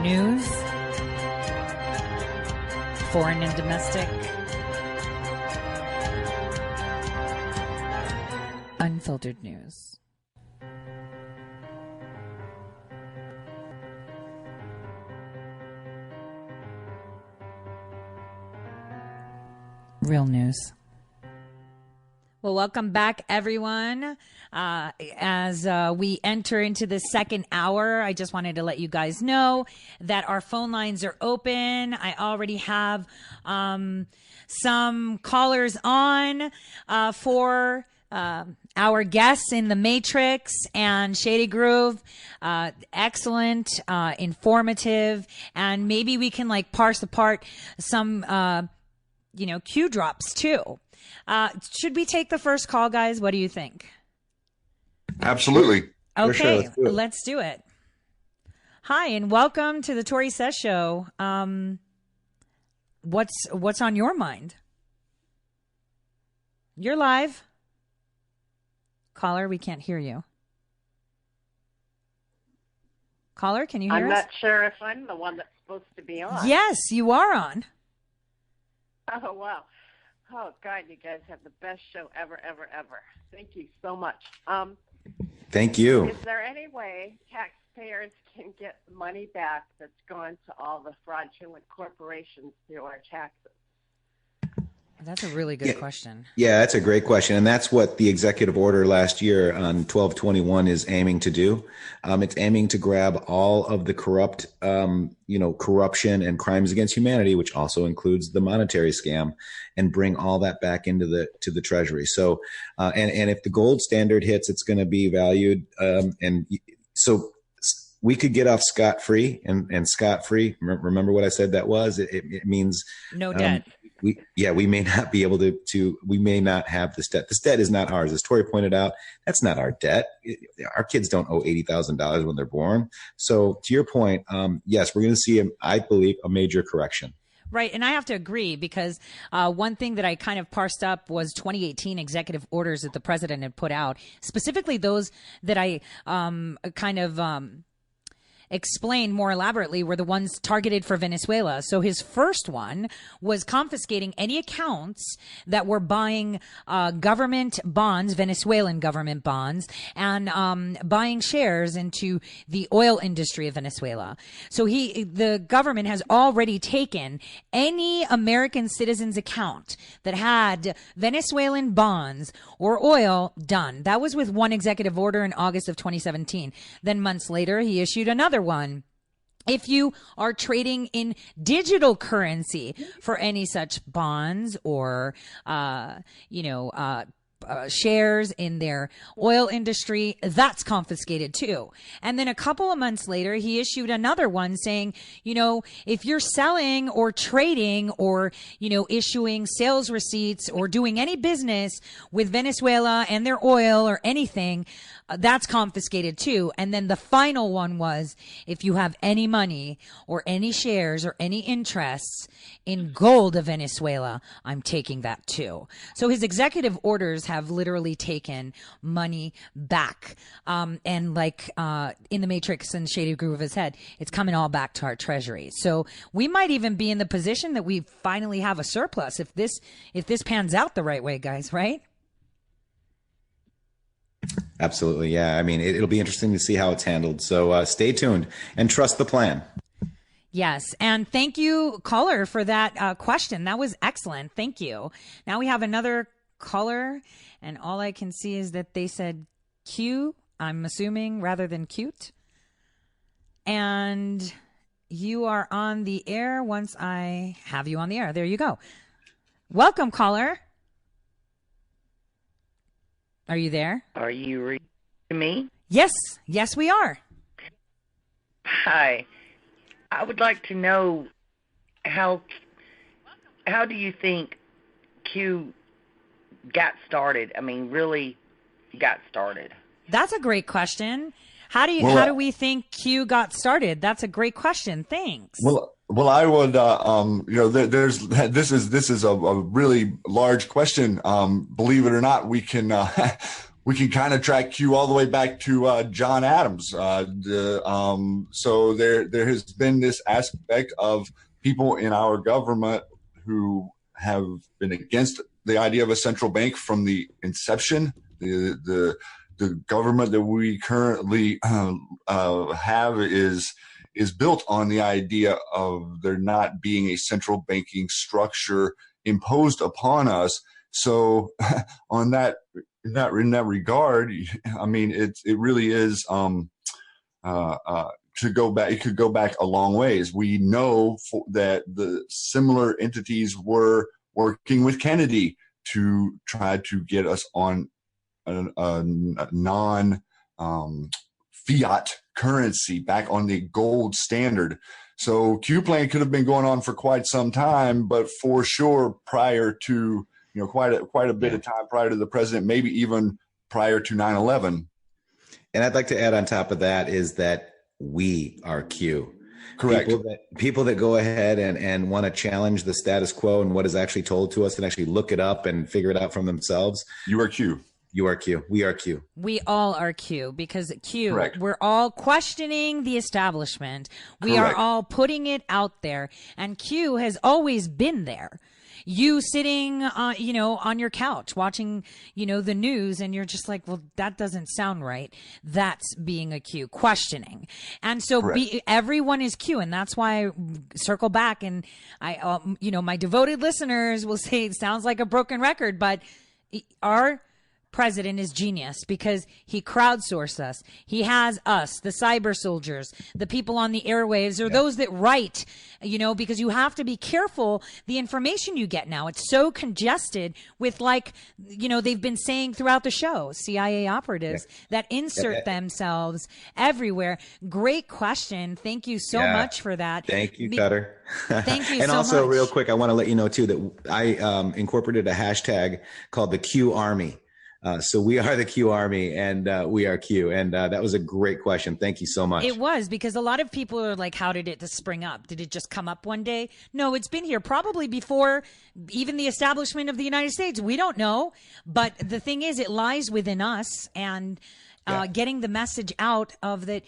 news, foreign and domestic, unfiltered news. Real news. Well, welcome back, everyone. As we enter into the second hour, I just wanted to let you guys know that our phone lines are open. I already have some callers on for our guests in the Matrix and Shady Groove. Excellent, informative, and maybe we can parse apart some Q drops too. Should we take the first call, guys? What do you think? Absolutely. Okay, sure, let's do it. Hi, and welcome to the Tori Says Show. What's on your mind? You're live. Caller, we can't hear you. Caller, can you hear us? I'm not sure if I'm the one that's supposed to be on. Yes, you are on. Oh, wow. Oh, God, you guys have the best show ever, ever, ever. Thank you so much. Thank you. Is there any way taxpayers can get money back that's gone to all the fraudulent corporations through our taxes? That's a really good question. Yeah, that's a great question. And that's what the executive order last year on 12/21 is aiming to do. It's aiming to grab all of the corruption and crimes against humanity, which also includes the monetary scam, and bring all that back into the treasury. So, and if the gold standard hits, it's going to be valued. And so we could get off scot-free, and scot-free. Remember what I said that was? It means no debt. We may not be able we may not have this debt. This debt is not ours. As Tori pointed out, that's not our debt. Our kids don't owe $80,000 when they're born. So to your point, yes, we're going to see, I believe, a major correction. Right. And I have to agree because one thing that I kind of parsed up was 2018 executive orders that the president had put out, specifically those that I explain more elaborately were the ones targeted for Venezuela. So his first one was confiscating any accounts that were buying government bonds, Venezuelan government bonds, and buying shares into the oil industry of Venezuela. So the government has already taken any American citizen's account that had Venezuelan bonds or oil done. That was with one executive order in August of 2017. Then months later, he issued another one. If you are trading in digital currency for any such bonds or, shares in their oil industry, that's confiscated too. And then a couple of months later, he issued another one saying, if you're selling or trading or, issuing sales receipts or doing any business with Venezuela and their oil or anything, that's confiscated too. And then the final one was, if you have any money or any shares or any interests in gold of Venezuela, I'm taking that too. So his executive orders have literally taken money back. And like in the Matrix and Shady Groove of his head, it's coming all back to our treasury. So we might even be in the position that we finally have a surplus if this pans out the right way, guys, right? Absolutely. Yeah. I mean, it'll be interesting to see how it's handled. So stay tuned and trust the plan. Yes. And thank you, caller, for that question. That was excellent. Thank you. Now we have another caller, and all I can see is that they said Q, I'm assuming, rather than cute. And you are on the air once I have you on the air. There you go. Welcome, caller. Are you there? Are you reading me? Yes. Yes, we are. Hi. I would like to know how do you think Q got started? I mean, really got started. That's a great question. How do we think Q got started? That's a great question. Thanks. Well, I would, this is a really large question. Believe it or not, we can kind of track Q all the way back to John Adams. So there has been this aspect of people in our government who have been against the idea of a central bank from the inception. The government that we currently have is built on the idea of there not being a central banking structure imposed upon us. So in that regard, I mean, it really is to go back. It could go back a long ways. We know that the similar entities were working with Kennedy to try to get us on a non fiat currency back on the gold standard. So Q plan could have been going on for quite some time, but for sure prior to, quite a bit of time prior to the president, maybe even prior to 9/11. And I'd like to add on top of that is that we are Q. Correct. People that go ahead and want to challenge the status quo and what is actually told to us and actually look it up and figure it out from themselves. You are Q. You are Q. We are Q. We all are Q, because Q, Correct. We're all questioning the establishment. We are all putting it out there, and Q has always been there. You sitting, on your couch watching, the news, and you're just like, well, that doesn't sound right. That's being a Q, questioning. And so everyone is Q. And that's why I circle back, and I, my devoted listeners will say it sounds like a broken record, but our president is genius because he crowdsourced us. He has us, the cyber soldiers, the people on the airwaves, or those that write, because you have to be careful the information you get now. It's so congested with, they've been saying throughout the show, CIA operatives that insert themselves everywhere. Great question. Thank you so much for that. Thank you, Cutter. Thank you and so also, much. real quick, I want to let you know, too, that I incorporated a hashtag called the Q Army. So we are the Q Army, and we are Q. And that was a great question. Thank you so much. It was, because a lot of people are like, how did it spring up? Did it just come up one day? No, it's been here probably before even the establishment of the United States. We don't know. But the thing is, it lies within us, and getting the message out of that,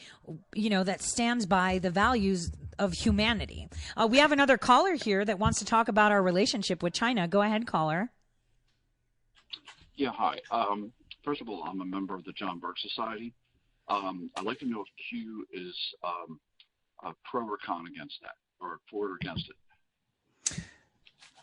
that stands by the values of humanity. We have another caller here that wants to talk about our relationship with China. Go ahead, caller. Yeah, hi. First of all, I'm a member of the John Burke Society. I'd like to know if Q is pro or con against that, or for or against it.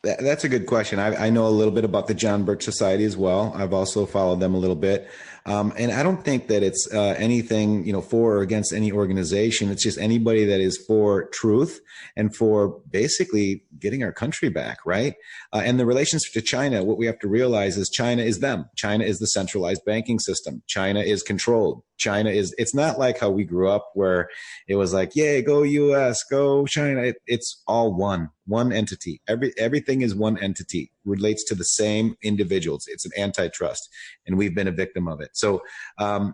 That's a good question. I know a little bit about the John Birch Society as well. I've also followed them a little bit. And I don't think that it's anything, for or against any organization. It's just anybody that is for truth and for basically getting our country back, right? And the relations to China, what we have to realize is China is them. China is the centralized banking system. China is controlled. It's not like how we grew up where it was like, yay, go US, go China. It's all one entity. Everything is one entity, relates to the same individuals. It's an antitrust, and we've been a victim of it. So, to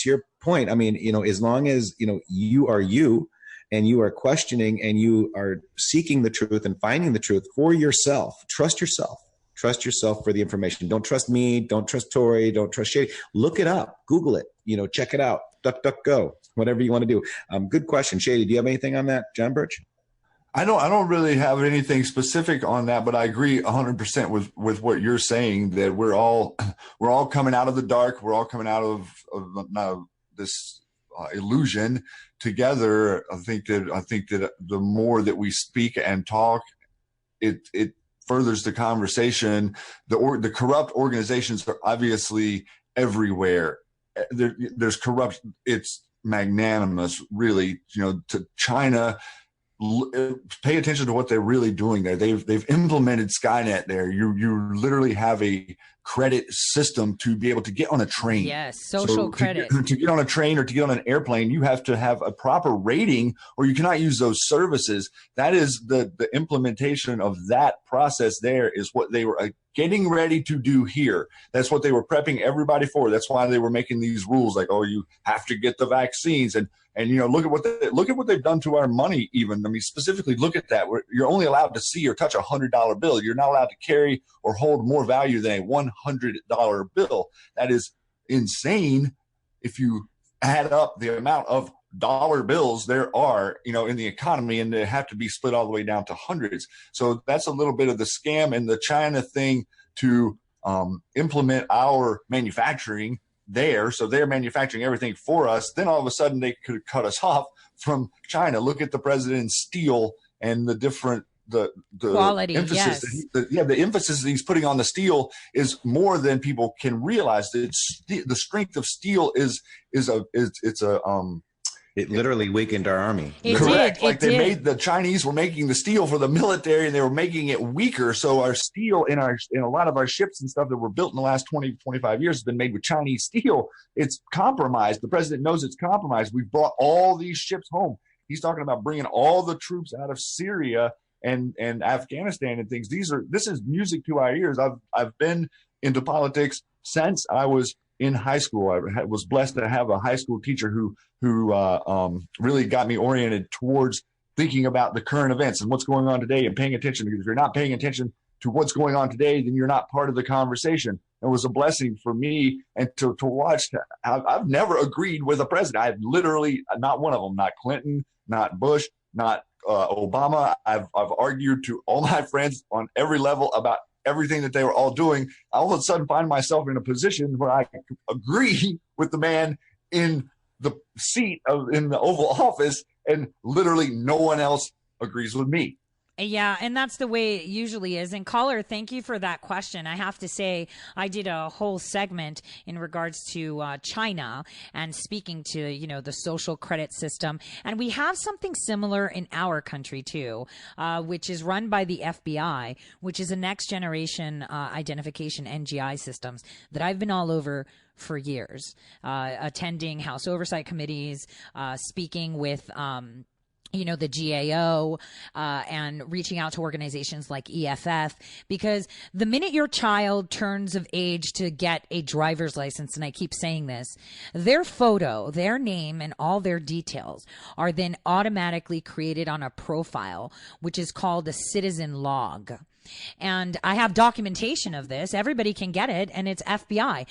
your point, as long as, you are you and you are questioning and you are seeking the truth and finding the truth for yourself, trust yourself. Trust yourself for the information. Don't trust me. Don't trust Tori. Don't trust Shady. Look it up. Google it. Check it out. DuckDuckGo. Whatever you want to do. Good question. Shady, do you have anything on that, John Birch? I don't really have anything specific on that, but I agree 100% with what you're saying, that we're all coming out of the dark. We're all coming out of this illusion together. I think that the more that we speak and talk, it furthers the conversation. The corrupt organizations are obviously everywhere. There's corrupt. It's magnanimous, really. To China, pay attention to what they're really doing there. They've implemented Skynet there. You literally have a credit system to be able to get on a train. Yes, social credit. To get on a train or to get on an airplane, you have to have a proper rating or you cannot use those services. That is the implementation of that process there is what they were getting ready to do here. That's what they were prepping everybody for. That's why they were making these rules like, oh, you have to get the vaccines. And look at what they've done to our money even. Specifically look at that. You're only allowed to see or touch a $100 bill. You're not allowed to carry or hold more value than a $100 bill. That is insane if you add up the amount of dollar bills there are, in the economy, and they have to be split all the way down to hundreds. So that's a little bit of the scam and the China thing to implement our manufacturing there. So they're manufacturing everything for us. Then all of a sudden they could cut us off from China. Look at the president's steel and the different the quality, emphasis yes. The emphasis that he's putting on the steel is more than people can realize. The strength of steel it literally weakened our army. Correct. The Chinese were making the steel for the military and they were making it weaker. So our steel in a lot of our ships and stuff that were built in the last 20, 25 years has been made with Chinese steel. It's compromised. The president knows it's compromised. We brought all these ships home. He's talking about bringing all the troops out of Syria and Afghanistan and things. This is music to our ears. I've been into politics since I was in high school. I was blessed to have a high school teacher who really got me oriented towards thinking about the current events and what's going on today and paying attention. Because if you're not paying attention to what's going on today, then you're not part of the conversation. It was a blessing for me and to watch. I've never agreed with a president. I've literally not one of them, not Clinton, not Bush, not Obama. I've argued to all my friends on every level about everything that they were all doing. I all of a sudden find myself in a position where I can agree with the man in the seat in the Oval Office, and literally no one else agrees with me. Yeah, and that's the way it usually is. And caller, thank you for that question. I have to say, I did a whole segment in regards to China and speaking to, the social credit system. And we have something similar in our country too, which is run by the FBI, which is a next generation identification NGI systems that I've been all over for years, attending House oversight committees, speaking with the GAO, and reaching out to organizations like EFF, because the minute your child turns of age to get a driver's license, and I keep saying this, their photo, their name, and all their details are then automatically created on a profile, which is called a citizen log. And I have documentation of this. Everybody can get it, and it's FBI.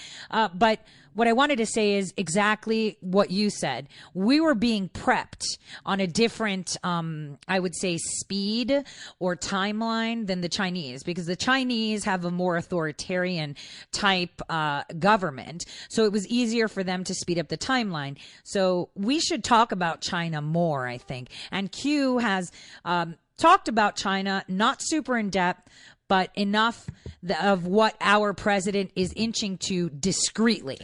But what I wanted to say is exactly what you said. We were being prepped on a different, I would say, speed or timeline than the Chinese, because the Chinese have a more authoritarian type government. So it was easier for them to speed up the timeline. So we should talk about China more, I think. And Q has talked about China, not super in depth, but enough of what our president is inching to discreetly,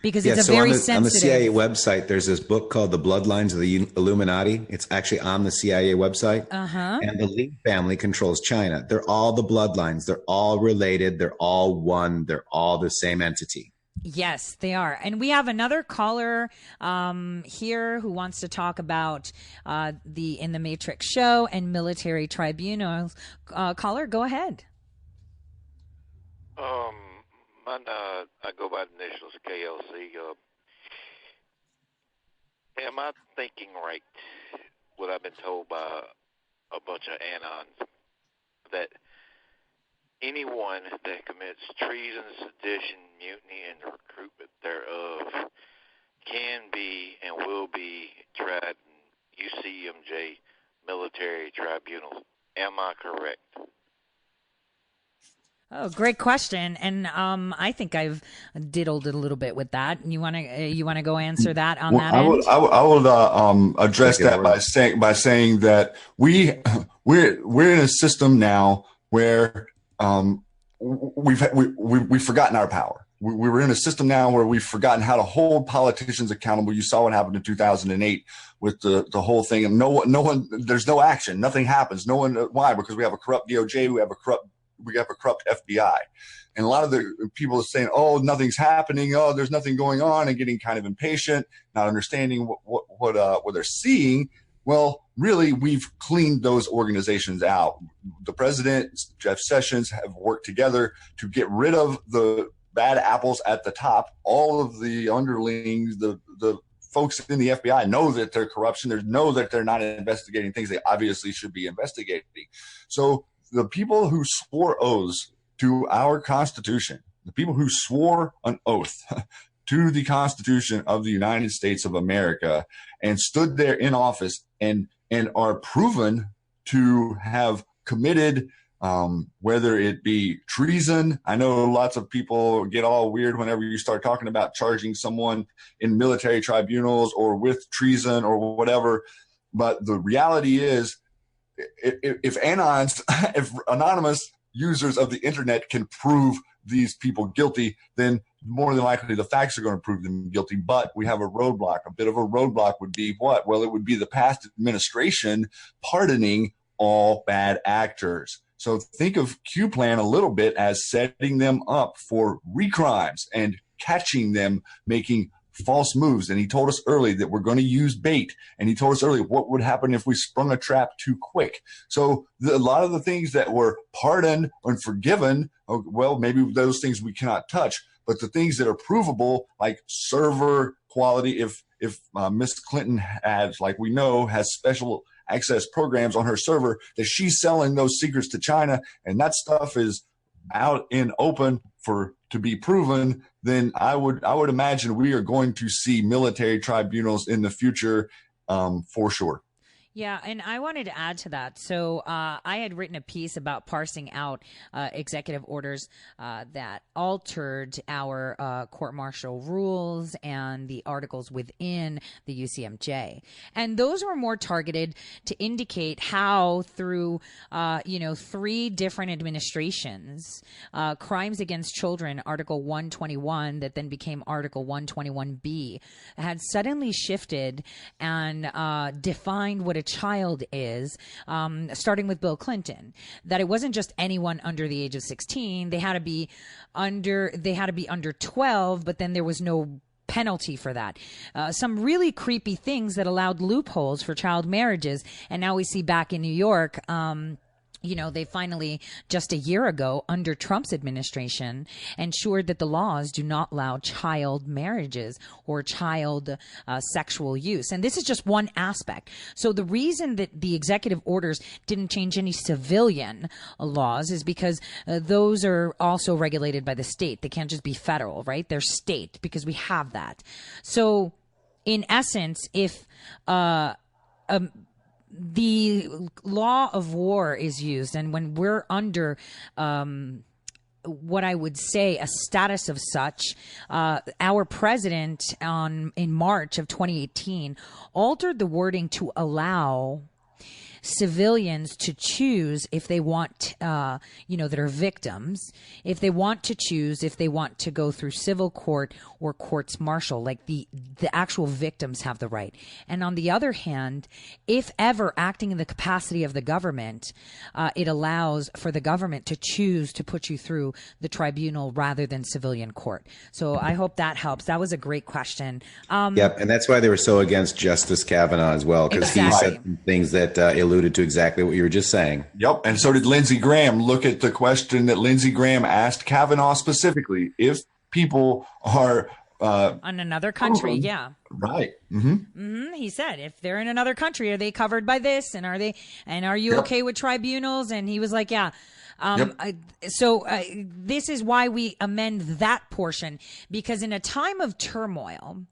because it's a very sensitive. On the CIA website, there's this book called The Bloodlines of the Illuminati. It's actually on the CIA website. And the Lee family controls China. They're all the bloodlines. They're all related. They're all one. They're all the same entity. Yes, they are. And we have another caller here who wants to talk about the In the Matrix show and military tribunals. Caller, go ahead. I go by the initials KLC. Am I thinking right, what I've been told by a bunch of anons, that anyone that commits treason, sedition, mutiny, and the recruitment thereof can be and will be tried in UCMJ military tribunals? Am I correct? Oh, great question, and I think I've diddled it a little bit with that. You want to go answer that on that end? I would address that by saying that we're in a system now where we've forgotten our power. We were in a system now where we've forgotten how to hold politicians accountable. You saw what happened in 2008 with the whole thing, and no one, there's no action, nothing happens. No one, why? Because we have a corrupt DOJ, we have a corrupt FBI. And a lot of the people are saying, oh, nothing's happening. Oh, there's nothing going on, and getting kind of impatient, not understanding what they're seeing. Well, really, we've cleaned those organizations out. The president, Jeff Sessions, have worked together to get rid of the bad apples at the top. All of the underlings, the folks in the FBI know that they're corruption. They know that they're not investigating things they obviously should be investigating. So the people who swore oaths to our Constitution, the people who swore an oath to the Constitution of the United States of America and stood there in office and are proven to have committed, whether it be treason. I know lots of people get all weird whenever you start talking about charging someone in military tribunals or with treason or whatever. But the reality is, if anonymous users of the internet can prove these people guilty, then more than likely the facts are going to prove them guilty. But we have a roadblock. A bit of a roadblock would be what? Well, it would be the past administration pardoning all bad actors. So think of Q Plan a little bit as setting them up for recrimes and catching them making false moves. And he told us early that we're going to use bait. And he told us early what would happen if we sprung a trap too quick. So a lot of the things that were pardoned and forgiven, well, maybe those things we cannot touch. But the things that are provable, like server quality, if Miss Clinton has, like we know, has special access programs on her server, that she's selling those secrets to China, and that stuff is out in open to be proven, then I would imagine we are going to see military tribunals in the future, for sure. Yeah, and I wanted to add to that. So I had written a piece about parsing out executive orders that altered our court-martial rules and the articles within the UCMJ. And those were more targeted to indicate how through, 3 different administrations, crimes against children, Article 121, that then became Article 121B, had suddenly shifted and defined what a child is, starting with Bill Clinton, that it wasn't just anyone under the age of 16. They had to be under 12, but then there was no penalty for that. Some really creepy things that allowed loopholes for child marriages. And now we see back in New York, they finally, just a year ago, under Trump's administration, ensured that the laws do not allow child marriages or child sexual use. And this is just one aspect. So the reason that the executive orders didn't change any civilian laws is because those are also regulated by the state. They can't just be federal, right? They're state, because we have that. So in essence, if the law of war is used, and when we're under what I would say a status of such, our president in March of 2018 altered the wording to allow civilians to choose if they want, that are victims, if they want to choose, if they want to go through civil court or courts martial, like the actual victims have the right. And on the other hand, if ever acting in the capacity of the government, it allows for the government to choose to put you through the tribunal rather than civilian court. So I hope that helps. That was a great question. Yep, and that's why they were so against Justice Kavanaugh as well, because he said some things that alluded to exactly what you were just saying. Yep, and so did Lindsey Graham. Look at the question that Lindsey Graham asked Kavanaugh specifically. If people are on another country, yeah. Right. He said, if they're in another country, are they covered by this? And are you okay with tribunals? And he was like, yeah. So this is why we amend that portion, because in a time of turmoil,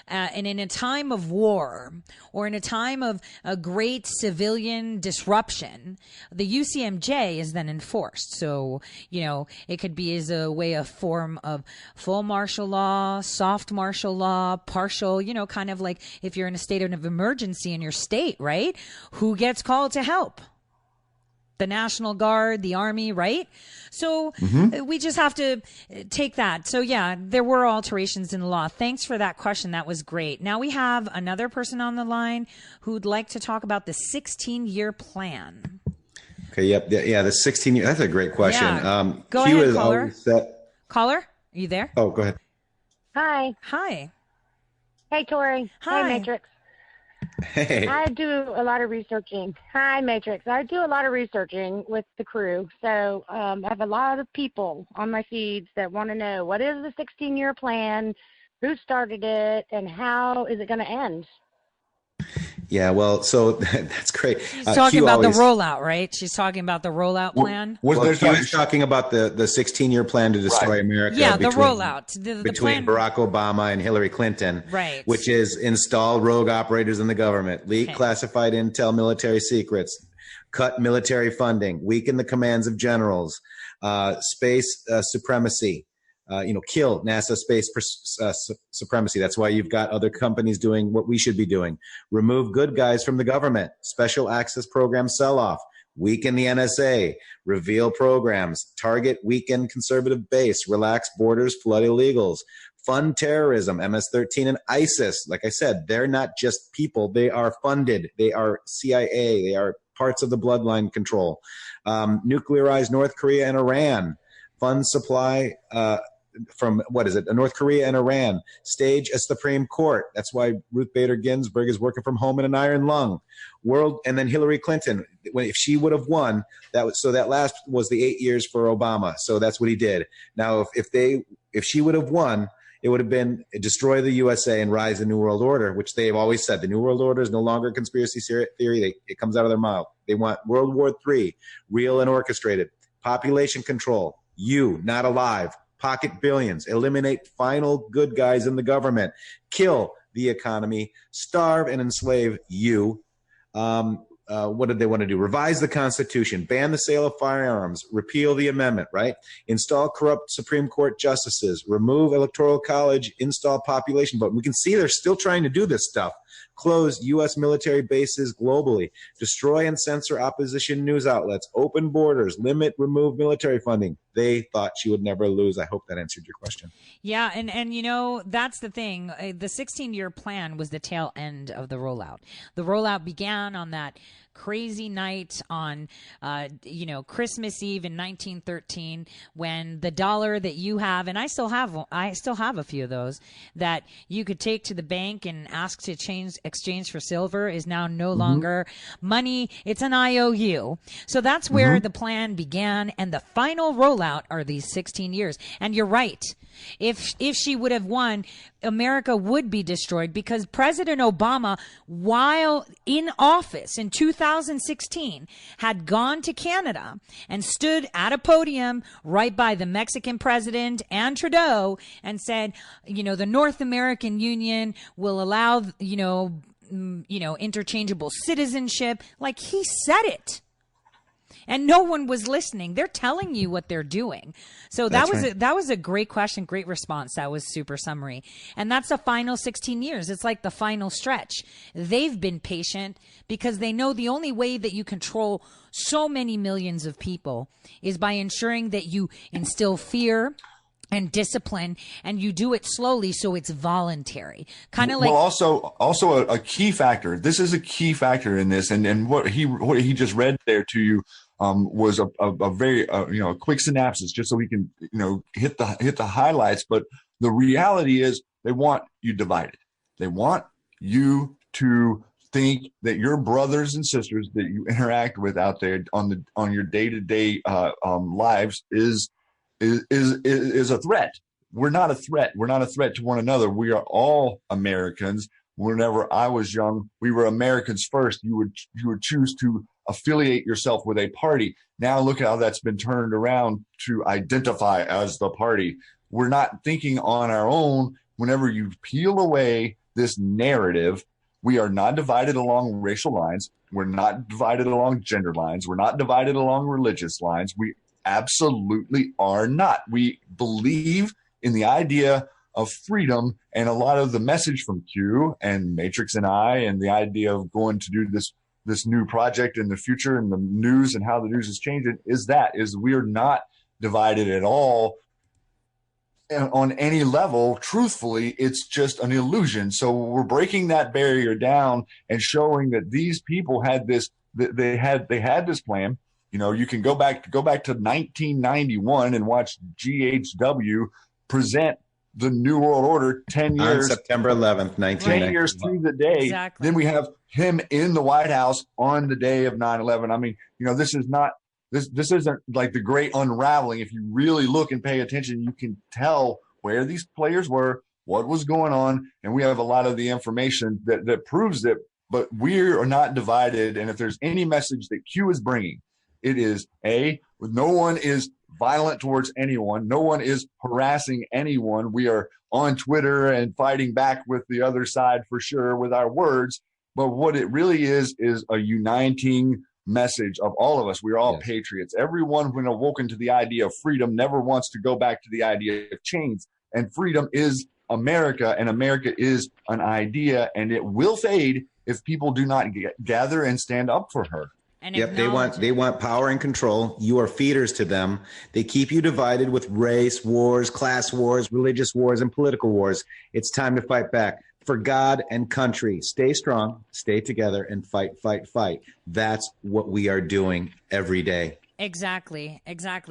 and in a time of war, or in a time of a great civilian disruption, the UCMJ is then enforced. So, it could be as a way of form of full martial law, soft martial law, partial, kind of like if you're in a state of emergency in your state, right? Who gets called to help? The National Guard, the Army, right? So we just have to take that. So yeah, there were alterations in the law. Thanks for that question. That was great. Now we have another person on the line who'd like to talk about the 16-year plan. Okay. Yep. Yeah. The 16-year. That's a great question. Yeah. Go ahead, caller. Caller, are you there? Oh, go ahead. Hi. Hi. Hey, Tori. Hi. Hey, Matrix. Hey. I do a lot of researching. Hi, Matrix. I do a lot of researching with the crew. So I have a lot of people on my feeds that want to know, what is the 16-year plan, who started it, and how is it going to end? Yeah, well, so that's great. She's talking about the rollout, right? She's talking about the rollout plan. She was talking about the 16-year plan to destroy America. Yeah, the rollout. Between Barack Obama and Hillary Clinton, right? Which is install rogue operators in the government, leak classified intel, military secrets, cut military funding, weaken the commands of generals, space supremacy. Kill NASA space supremacy. That's why you've got other companies doing what we should be doing. Remove good guys from the government. Special access program sell-off. Weaken the NSA. Reveal programs. Target, weaken conservative base. Relax borders, flood illegals. Fund terrorism, MS-13 and ISIS. Like I said, they're not just people. They are funded. They are CIA. They are parts of the bloodline control. Nuclearize North Korea and Iran. Fund supply from North Korea and Iran. Stage a Supreme Court. That's why Ruth Bader Ginsburg is working from home in an iron lung. And then Hillary Clinton, if she would have won, that last was the 8 years for Obama. So that's what he did. Now, if she would have won, it would have been destroy the USA and rise the New World Order, which they've always said. The New World Order is no longer a conspiracy theory. It comes out of their mouth. They want World War III, real and orchestrated. Population control. You, not alive. Pocket billions. Eliminate final good guys in the government. Kill the economy. Starve and enslave you. What did they want to do? Revise the Constitution. Ban the sale of firearms. Repeal the amendment, right? Install corrupt Supreme Court justices. Remove Electoral College. Install population vote. We can see they're still trying to do this stuff. Close U.S. military bases globally. Destroy and censor opposition news outlets. Open borders. Remove military funding. They thought she would never lose. I hope that answered your question. Yeah, and that's the thing. The 16-year plan was the tail end of the rollout. The rollout began on that crazy night on, Christmas Eve in 1913, when the dollar that you have, and I still have a few of those, that you could take to the bank and ask to exchange for silver, is now no longer money. It's an IOU. So that's where the plan began, and the final rollout are these 16 years. And you're right. If she would have won, America would be destroyed, because President Obama, while in office in 2016, had gone to Canada and stood at a podium right by the Mexican president and Trudeau and said, the North American Union will allow, interchangeable citizenship. Like, he said it. And no one was listening. They're telling you what they're doing. So that was a great question, great response. That was super summary. And that's the final 16 years. It's like the final stretch. They've been patient because they know the only way that you control so many millions of people is by ensuring that you instill fear and discipline, and you do it slowly, so it's voluntary. Kind of like. Well, also a key factor. This is a key factor in this, and what he just read there to you was a very a quick synopsis, just so we can hit the highlights. But the reality is, they want you divided. They want you to think that your brothers and sisters that you interact with out there on your day-to-day lives is a threat. We're not a threat. We're not a threat to one another. We are all Americans. Whenever I was young, we were Americans first. You would choose to affiliate yourself with a party. Now look how that's been turned around to identify as the party. We're not thinking on our own. Whenever you peel away this narrative, we are not divided along racial lines. We're not divided along gender lines. We're not divided along religious lines. We absolutely are not. We believe in the idea of freedom, and a lot of the message from Q and Matrix and I, and the idea of going to do this new project in the future, and the news and how the news is changing, is we are not divided at all on any level. Truthfully, it's just an illusion. So we're breaking that barrier down and showing that these people had this, they had this plan. You can go back to 1991 and watch GHW present the New World Order 10 years. On September 11th, 1991. 10 years to the day. Exactly. Then we have him in the White House on the day of 9/11. I mean, this isn't like the great unraveling. If you really look and pay attention, you can tell where these players were, what was going on, and we have a lot of the information that proves it. But we are not divided, and if there's any message that Q is bringing, it is no one is violent towards anyone. No one is harassing anyone. We are on Twitter and fighting back with the other side for sure with our words. But what it really is a uniting message of all of us. We're all patriots. Everyone, when awoken to the idea of freedom, never wants to go back to the idea of chains. And freedom is America, and America is an idea, and it will fade if people do not gather and stand up for her. Yep, they want power and control. You are feeders to them. They keep you divided with race wars, class wars, religious wars, and political wars. It's time to fight back for God and country. Stay strong, stay together, and fight, fight, fight. That's what we are doing every day. Exactly.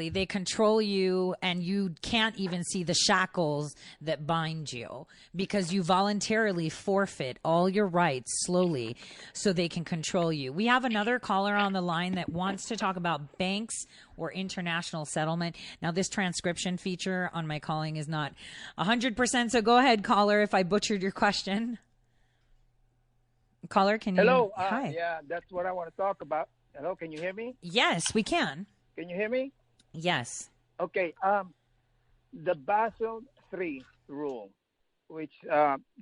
They control you, and you can't even see the shackles that bind you because you voluntarily forfeit all your rights slowly so they can control you. We have another caller on the line that wants to talk about banks or international settlement. Now, this transcription feature on my calling is not 100%, so go ahead, caller, if I butchered your question. Caller, can you? Hello. Hi. Yeah, that's what I want to talk about. Hello, can you hear me? Yes, we can. Can you hear me? Yes. Okay. The Basel III rule, which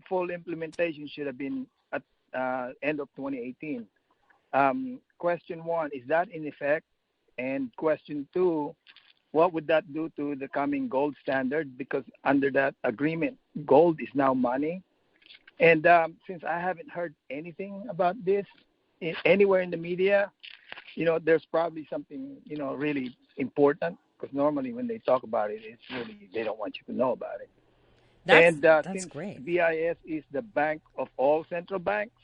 full implementation should have been at end of 2018. Question one, is that in effect? And question two, what would that do to the coming gold standard? Because under that agreement, gold is now money. And since I haven't heard anything about this anywhere in the media, there's probably something, really important, because normally when they talk about it, it's really, they don't want you to know about it. That's since great. BIS is the bank of all central banks,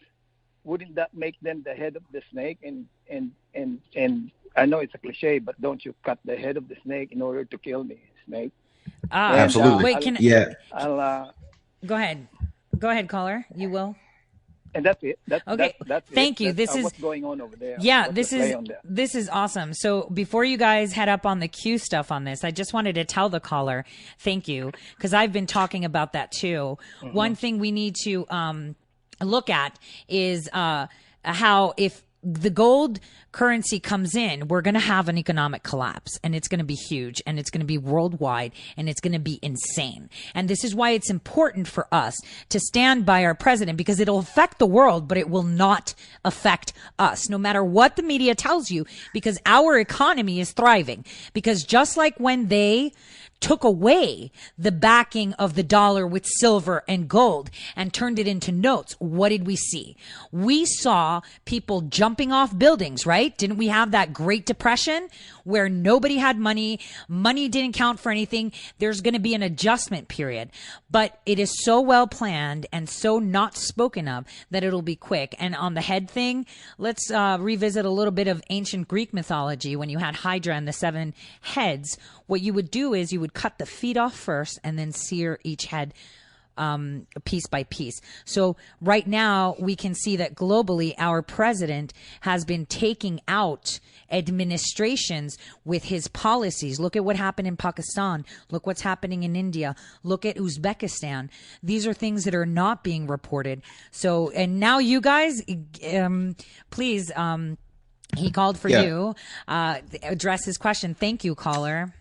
wouldn't that make them the head of the snake? And I know it's a cliche, but don't you cut the head of the snake in order to kill the snake? Absolutely. Wait, I'll go ahead, caller. You will. And that's it. Okay. That's Thank it. you. That's, this is what's going on over there. Yeah, this is awesome. So before you guys head up on the Q stuff on this, I just wanted to tell the caller, thank you, because I've been talking about that too. One thing we need to look at is how if the gold currency comes in, we're going to have an economic collapse, and it's going to be huge, and it's going to be worldwide, and it's going to be insane. And this is why it's important for us to stand by our president, because it'll affect the world, but it will not affect us, no matter what the media tells you, because our economy is thriving. Because just like when they took away the backing of the dollar with silver and gold and turned it into notes, what did we see? We saw people jumping off buildings, right? Didn't we have that Great Depression where nobody had money? Money didn't count for anything. There's going to be an adjustment period, but it is so well planned and so not spoken of that it'll be quick. And on the head thing, let's revisit a little bit of ancient Greek mythology. When you had Hydra and the 7 heads, what you would do is you would cut the feet off first and then sear each head piece by piece. So right now we can see that globally our president has been taking out administrations with his policies. Look at what happened in Pakistan. Look what's happening in India. Look at Uzbekistan. These are things that are not being reported. So, and now you guys, please, he called for you, address his question. Thank you, caller.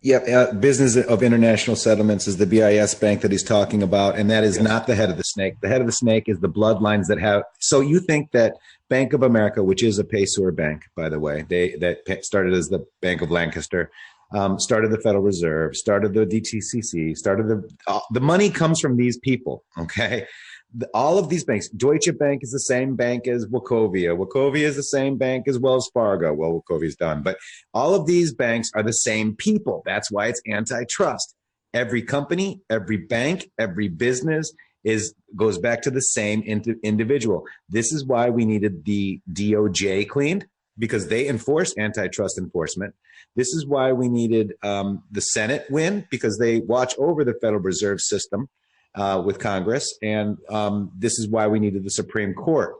Yeah, Business of International Settlements is the BIS bank that he's talking about, and that is not the head of the snake. The head of the snake is the bloodlines that have. So you think that Bank of America, which is a pay-sewer bank, by the way, that started as the Bank of Lancaster, started the Federal Reserve, started the DTCC, started the money comes from these people, okay? All of these banks, Deutsche Bank is the same bank as Wachovia. Wachovia is the same bank as Wells Fargo. Well, Wachovia's done, but all of these banks are the same people. That's why it's antitrust. Every company, every bank, every business goes back to the same individual. This is why we needed the DOJ cleaned, because they enforce antitrust enforcement. This is why we needed the Senate win, because they watch over the Federal Reserve System with Congress. And this is why we needed the Supreme Court.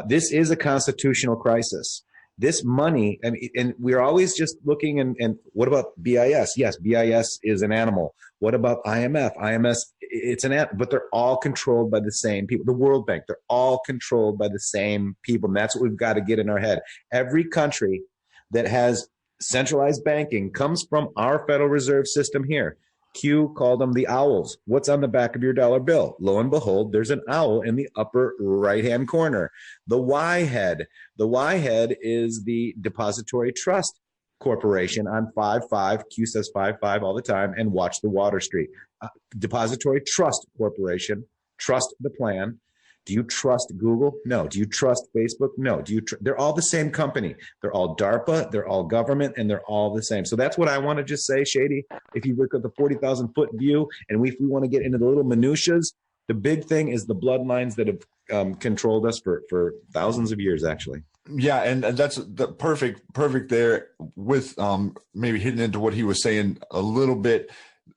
This is a constitutional crisis. This money, and we're always just looking and what about BIS? Yes, BIS is an animal. What about IMF? IMF, it's an animal, but they're all controlled by the same people. The World Bank, they're all controlled by the same people. And that's what we've got to get in our head. Every country that has centralized banking comes from our Federal Reserve System here. Q called them the owls. What's on the back of your dollar bill? Lo and behold, there's an owl in the upper right-hand corner. The Y head. The Y head is the Depository Trust Corporation on 5-5. Q says 5-5 all the time, and watch the Water Street. Depository Trust Corporation. Trust the plan. Do you trust Google? No. Do you trust Facebook? No. They're all the same company. They're all DARPA, they're all government, and they're all the same. So that's what I want to just say, Shady. If you look at the 40,000-foot view, and if we want to get into the little minutiae, the big thing is the bloodlines that have controlled us for thousands of years, actually. Yeah, and that's the perfect there with maybe hitting into what he was saying a little bit.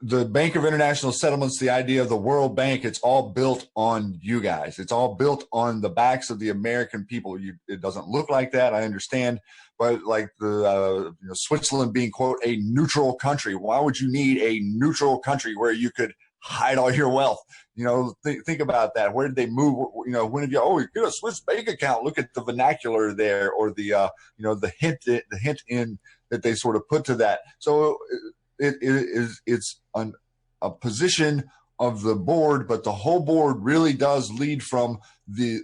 The Bank of International Settlements, the idea of the World Bank, it's all built on you guys. It's all built on the backs of the American people. It doesn't look like that, I understand, but like the Switzerland being, quote, a neutral country. Why would you need a neutral country where you could hide all your wealth? Think about that. Where did they move? When have you get a Swiss bank account? Look at the vernacular there, or the hint in that they sort of put to that. So it's a position of the board, but the whole board really does lead from the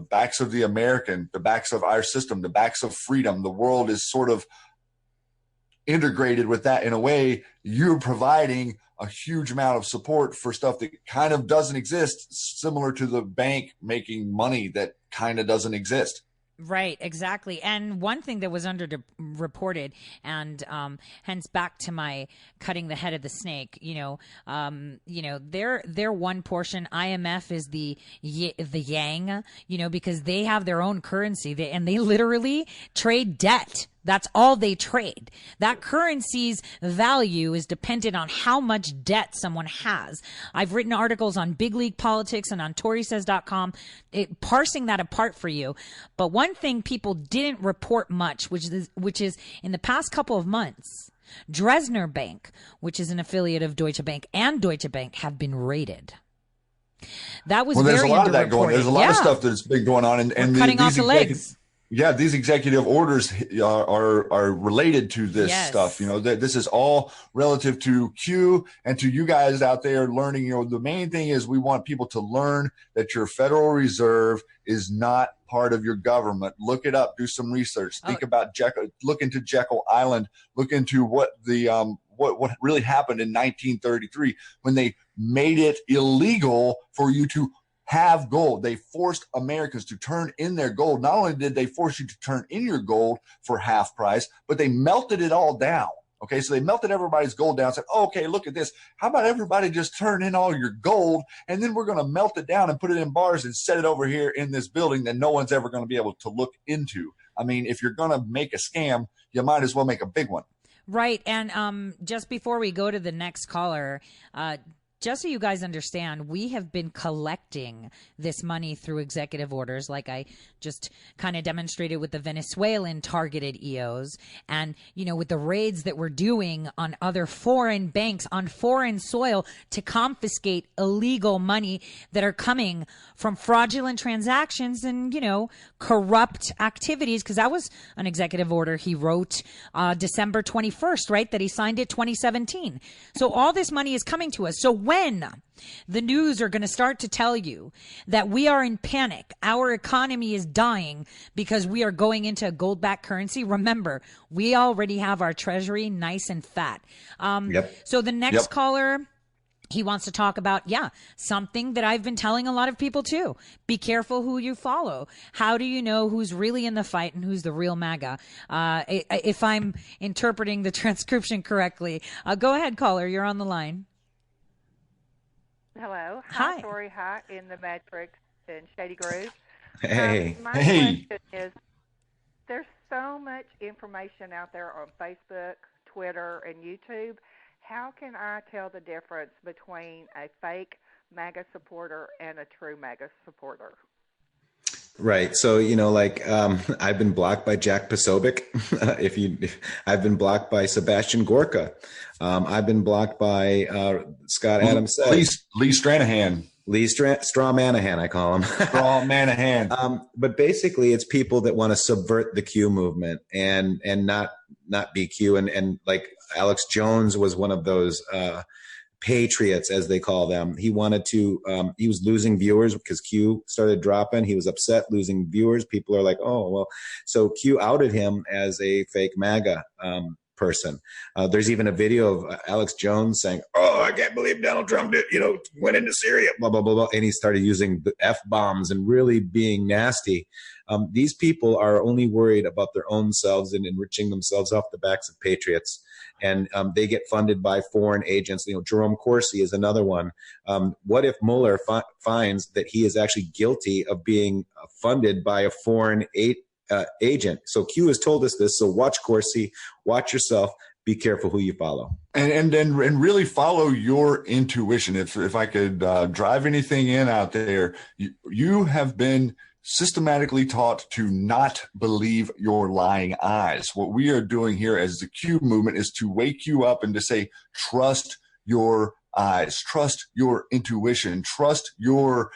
backs of the American, the backs of our system, the backs of freedom. The world is sort of integrated with that in a way. You're providing a huge amount of support for stuff that kind of doesn't exist, similar to the bank making money that kind of doesn't exist. Right, exactly. And one thing that was underreported, and hence back to my cutting the head of the snake, their one portion, IMF is the yang, because they have their own currency, and they literally trade debt. That's all they trade. That currency's value is dependent on how much debt someone has. I've written articles on Big League Politics and on TorySays.com, parsing that apart for you. But one thing people didn't report much, which is in the past couple of months, Dresdner Bank, which is an affiliate of Deutsche Bank, and Deutsche Bank have been raided. That was well, there's very a lot of that going. There's a lot of stuff that's been going on, and cutting off the legs. Yeah, these executive orders are related to this stuff. You know, this is all relative to Q and to you guys out there learning. You know, the main thing is we want people to learn that your Federal Reserve is not part of your government. Look it up. Do some research. Think about Jekyll. Look into Jekyll Island. Look into what the what really happened in 1933 when they made it illegal for you to have gold. They forced Americans to turn in their gold. Not only did they force you to turn in your gold for half price, but they melted it all down. Okay, so they melted everybody's gold down, said, oh, okay, look at this. How about everybody just turn in all your gold, and then we're going to melt it down and put it in bars and set it over here in this building that no one's ever going to be able to look into. I mean, if you're going to make a scam, you might as well make a big one. Right, and just before we go to the next caller, just so you guys understand, we have been collecting this money through executive orders, like I just kind of demonstrated with the Venezuelan targeted EOs, and, you know, with the raids that we're doing on other foreign banks on foreign soil to confiscate illegal money that are coming from fraudulent transactions and, you know, corrupt activities, because that was an executive order he wrote December 21st, right, that he signed it 2017. So all this money is coming to us. So when the news are going to start to tell you that we are in panic, our economy is dying because we are going into a gold-backed currency, remember, we already have our treasury nice and fat. So the next caller, he wants to talk about, something that I've been telling a lot of people too. Be careful who you follow. How do you know who's really in the fight and who's the real MAGA? If I'm interpreting the transcription correctly. Go ahead, caller. You're on the line. Hello. Hi. Tori. Hi, IntheMatrixxx in Shady Grove. Hey. My question is, there's so much information out there on Facebook, Twitter, and YouTube. How can I tell the difference between a fake MAGA supporter and a true MAGA supporter? Right. So, you know, like, I've been blocked by Jack Posobiec. I've been blocked by Sebastian Gorka. I've been blocked by Scott Adams. Lee Stranahan. Straw Manahan, I call him. Straw Manahan. But basically, it's people that want to subvert the Q movement and not be Q. And like Alex Jones was one of those patriots, as they call them. He wanted to, he was losing viewers because Q started dropping. He was upset losing viewers. People are like, oh, well, so Q outed him as a fake MAGA person. There's even a video of Alex Jones saying, oh, I can't believe Donald Trump went into Syria, blah, blah, blah, blah. And he started using the F-bombs and really being nasty. These people are only worried about their own selves and enriching themselves off the backs of patriots. And they get funded by foreign agents. You know, Jerome Corsi is another one. What if Mueller finds that he is actually guilty of being funded by a foreign agent? So Q has told us this. So watch Corsi, watch yourself, be careful who you follow. And really follow your intuition. If I could drive anything in out there, you have been systematically taught to not believe your lying eyes. What we are doing here as the Q movement is to wake you up and to say, trust your eyes, trust your intuition, trust your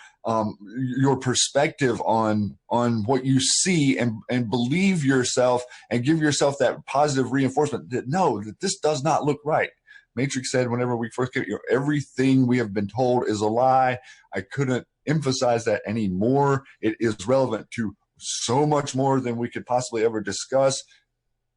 perspective on what you see, and believe yourself and give yourself that positive reinforcement that no, that this does not look right. Matrix said whenever we first came, everything we have been told is a lie. I couldn't emphasize that anymore. It is relevant to so much more than we could possibly ever discuss.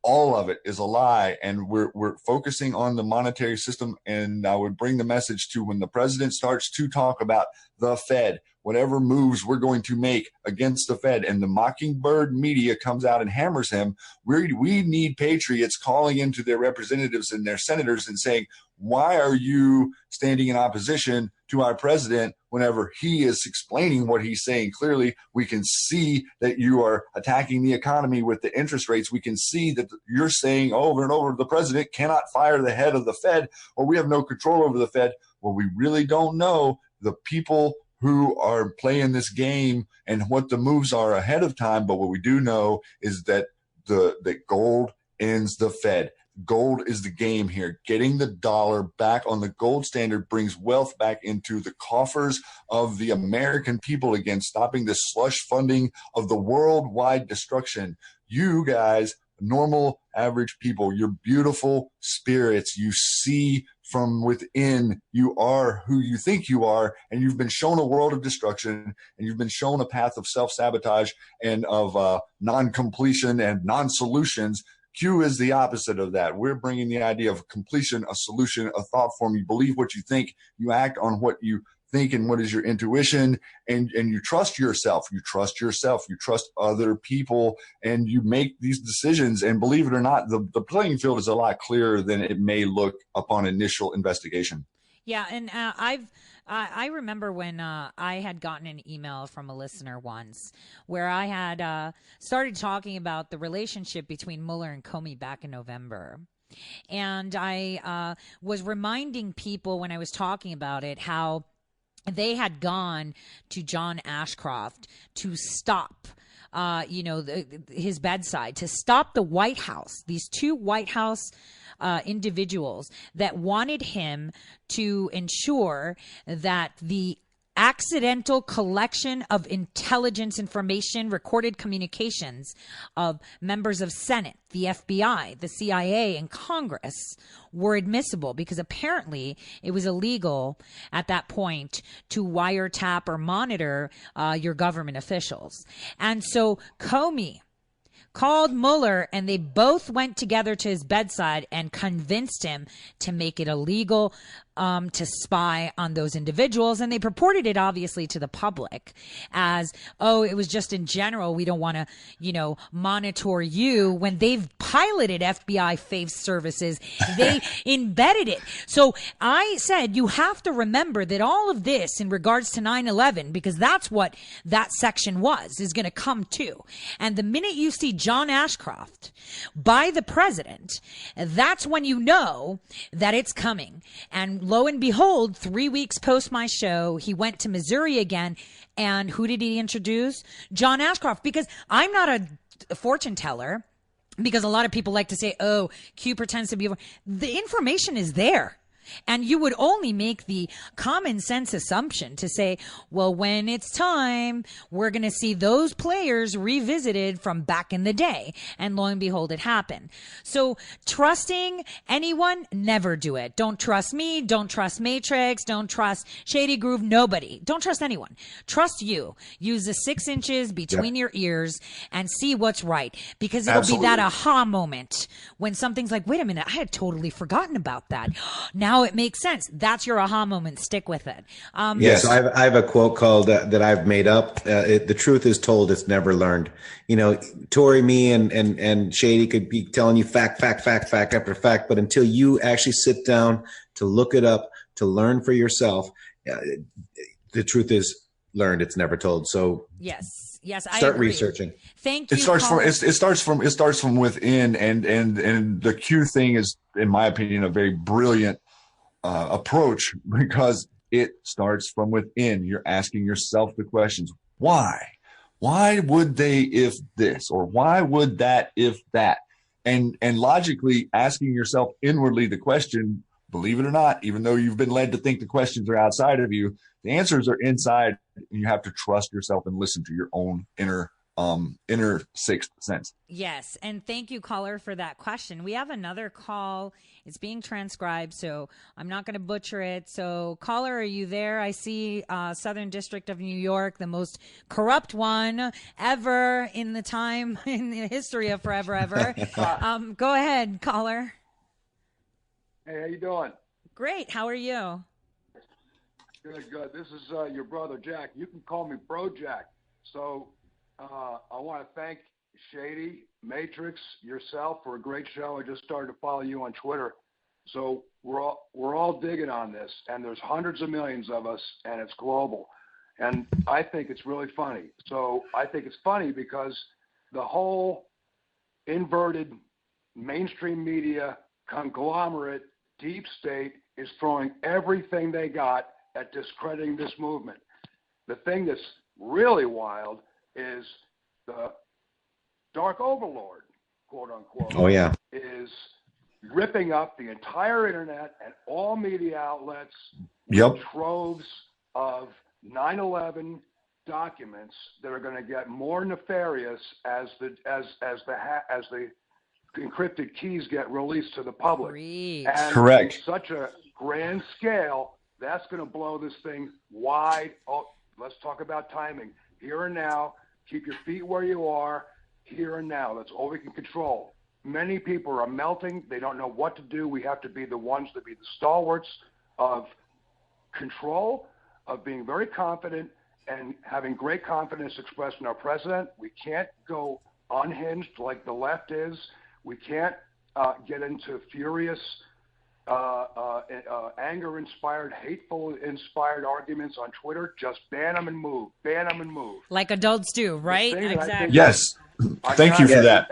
All of it is a lie, and we're focusing on the monetary system. And I would bring the message to when the president starts to talk about the Fed, whatever moves we're going to make against the Fed, and the Mockingbird media comes out and hammers him, we need patriots calling into their representatives and their senators and saying, why are you standing in opposition to our president whenever he is explaining what he's saying clearly? We can see that you are attacking the economy with the interest rates. We can see that you're saying over and over, the president cannot fire the head of the Fed, or we have no control over the Fed. Well, we really don't know the people who are playing this game and what the moves are ahead of time. But what we do know is that that gold ends the Fed. Gold is the game here. Getting the dollar back on the gold standard brings wealth back into the coffers of the American people again, stopping the slush funding of the worldwide destruction. You guys, normal, average people, you're beautiful spirits. You see from within, you are who you think you are, and you've been shown a world of destruction, and you've been shown a path of self-sabotage and of non-completion and non-solutions. Q is the opposite of that. We're bringing the idea of completion, a solution, a thought form. You believe what you think, you act on what you think and what is your intuition, and you trust yourself. You trust yourself. You trust other people, and you make these decisions. And believe it or not, the playing field is a lot clearer than it may look upon initial investigation. Yeah, and I remember when I had gotten an email from a listener once where I had started talking about the relationship between Mueller and Comey back in November. And I was reminding people when I was talking about it how they had gone to John Ashcroft to stop his bedside, to stop the White House, these two White House individuals that wanted him to ensure that the accidental collection of intelligence information, recorded communications of members of Senate, the FBI, the CIA, and Congress were admissible, because apparently it was illegal at that point to wiretap or monitor your government officials. And so Comey called Mueller, and they both went together to his bedside and convinced him to make it illegal to spy on those individuals. And they purported it, obviously, to the public as, oh, it was just in general, we don't want to, monitor you, when they've piloted FBI faith services. They embedded it. So I said, you have to remember that all of this in regards to 9/11, because that's what that section is going to come to. And the minute you see John Ashcroft by the president, that's when you know that it's coming. And lo and behold, 3 weeks post my show, he went to Missouri again. And who did he introduce? John Ashcroft. Because I'm not a fortune teller, because a lot of people like to say, oh, Q pretends to be. The information is there. And you would only make the common sense assumption to say, well, when it's time, we're going to see those players revisited from back in the day. And lo and behold, it happened. So trusting anyone, never do it. Don't trust me. Don't trust Matrix. Don't trust Shady Groove. Nobody. Don't trust anyone. Trust you. Use the 6 inches between your ears and see what's right. Because it'll be that aha moment when something's like, wait a minute, I had totally forgotten about that. Now it makes sense. That's your aha moment. Stick with it. Yes, I have a quote called that I've made up. The truth is told, it's never learned. Tori, me, and Shady could be telling you fact after fact, but until you actually sit down to look it up, to learn for yourself, the truth is learned. It's never told. So yes, start researching. Thank you. It starts from within, and the Q thing is, in my opinion, a very brilliant approach, because it starts from within. You're asking yourself the questions. Why would they if this, or why would that if that? And logically asking yourself inwardly the question, believe it or not, even though you've been led to think the questions are outside of you, the answers are inside, and you have to trust yourself and listen to your own inner sixth sense. Yes. And thank you, caller, for that question. We have another call. It's being transcribed, so I'm not going to butcher it. So, caller, are you there? I see Southern District of New York, the most corrupt one ever in the history of forever ever. Go ahead, caller. Hey, how you doing? Great. How are you? Good. This is your brother, Jack. You can call me Bro Jack. So I want to thank Shady, Matrix, yourself for a great show. I just started to follow you on Twitter. So we're all digging on this, and there's hundreds of millions of us, and it's global. And I think it's really funny. So I think it's funny because the whole inverted mainstream media conglomerate deep state is throwing everything they got at discrediting this movement. The thing that's really wild is the Dark Overlord, quote unquote, oh yeah, is ripping up the entire internet and all media outlets Yep. with troves of 9/11 documents that are going to get more nefarious as the encrypted keys get released to the public. And Correct. on such a grand scale, that's going to blow this thing wide. Oh, let's talk about timing. Here and now. Keep your feet where you are. Here and now. That's all we can control. Many people are melting. They don't know what to do. We have to be the ones to be the stalwarts of control, of being very confident and having great confidence expressed in our president. We can't go unhinged like the left is. We can't get into furious, anger-inspired, hateful-inspired arguments on Twitter. Just ban them and move. Ban them and move. Like adults do, right? Exactly. Yes. Thank you for that.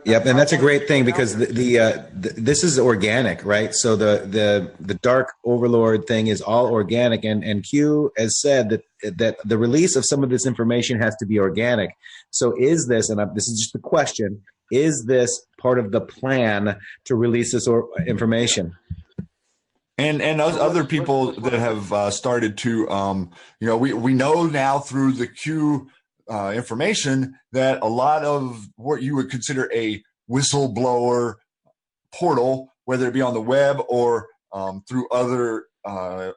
Yep, and that's a great thing because this is organic, right? So the dark overlord thing is all organic, and Q has said that the release of some of this information has to be organic. So is this, and this is just a question, is this part of the plan to release this information? And other people that have started to, we know now through the Q information that a lot of what you would consider a whistleblower portal, whether it be on the web or through other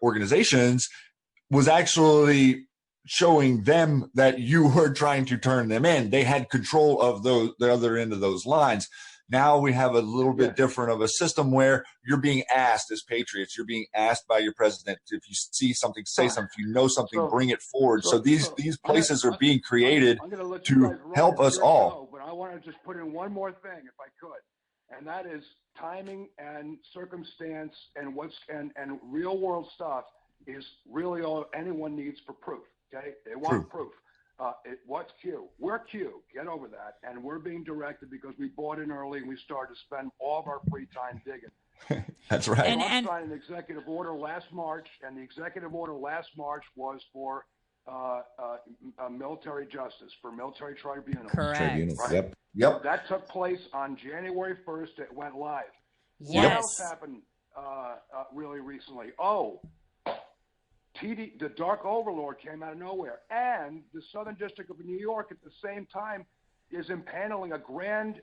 organizations, was actually showing them that you were trying to turn them in. They had control of the other end of those lines. Now we have a little bit different of a system where you're being asked as patriots, you're being asked by your president, if you see something, say something, if you know something, bring it forward. So these places are being created to help us all. But I want to just put in one more thing, if I could, and that is timing and circumstance and and real world stuff is really all anyone needs for proof. Okay, they want proof. What's Q? We're Q. Get over that. And we're being directed because we bought in early and we started to spend all of our free time digging. That's right. And signed an executive order last March, and the executive order last March was for military justice, for military tribunals. Correct. Right? Yep. That took place on January 1st. It went live. Yes. What else happened really recently? The Dark Overlord came out of nowhere. And the Southern District of New York at the same time is impaneling a grand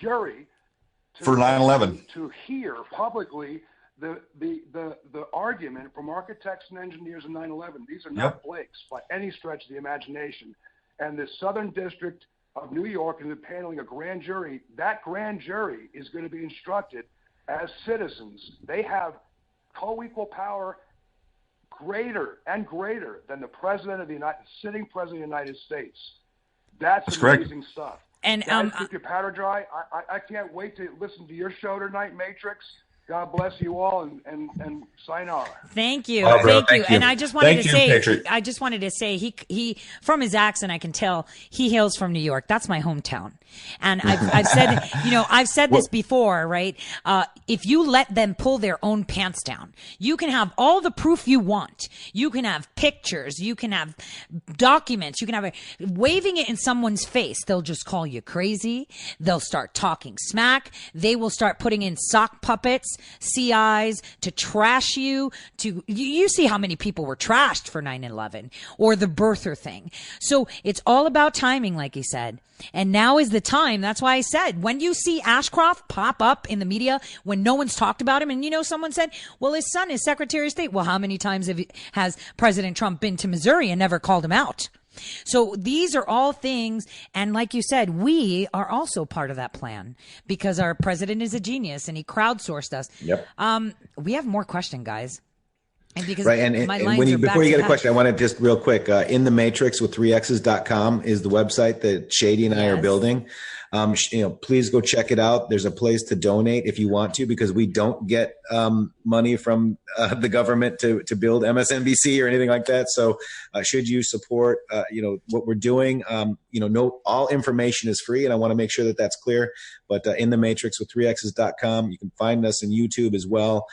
jury for 9/11 to hear publicly the argument from architects and engineers in 9/11. These are not Blakes by any stretch of the imagination. And the Southern District of New York is impaneling a grand jury. That grand jury is going to be instructed as citizens. They have co-equal power greater than the sitting president of the United States. That's amazing stuff. And keep your powder dry. I can't wait to listen to your show tonight, Matrix. God bless you all, and sayonara. Thank you, Bro, thank you. And I just wanted to say, he from his accent, I can tell he hails from New York. That's my hometown, and I've said this before, right? If you let them pull their own pants down, you can have all the proof you want. You can have pictures, you can have documents, you can have waving it in someone's face. They'll just call you crazy. They'll start talking smack. They will start putting in sock puppets, CIs to trash you. You see how many people were trashed for 9/11 or the birther thing. So it's all about timing, like he said. And now is the time. That's why I said, when you see Ashcroft pop up in the media when no one's talked about him, and someone said, well, his son is Secretary of State. Well, how many times has President Trump been to Missouri and never called him out? So these are all things. And like you said, we are also part of that plan because our president is a genius and he crowdsourced us. Yep. We have more questions, guys. And because before you get a question, I want to just real quick, IntheMatrixxx with 3x's.com is the website that Shady and I are building. Please go check it out. There's a place to donate if you want to, because we don't get money from the government to build MSNBC or anything like that. So should you support, what we're doing, all information is free, and I want to make sure that that's clear. But IntheMatrixxx with 3x's.com, you can find us on YouTube as well.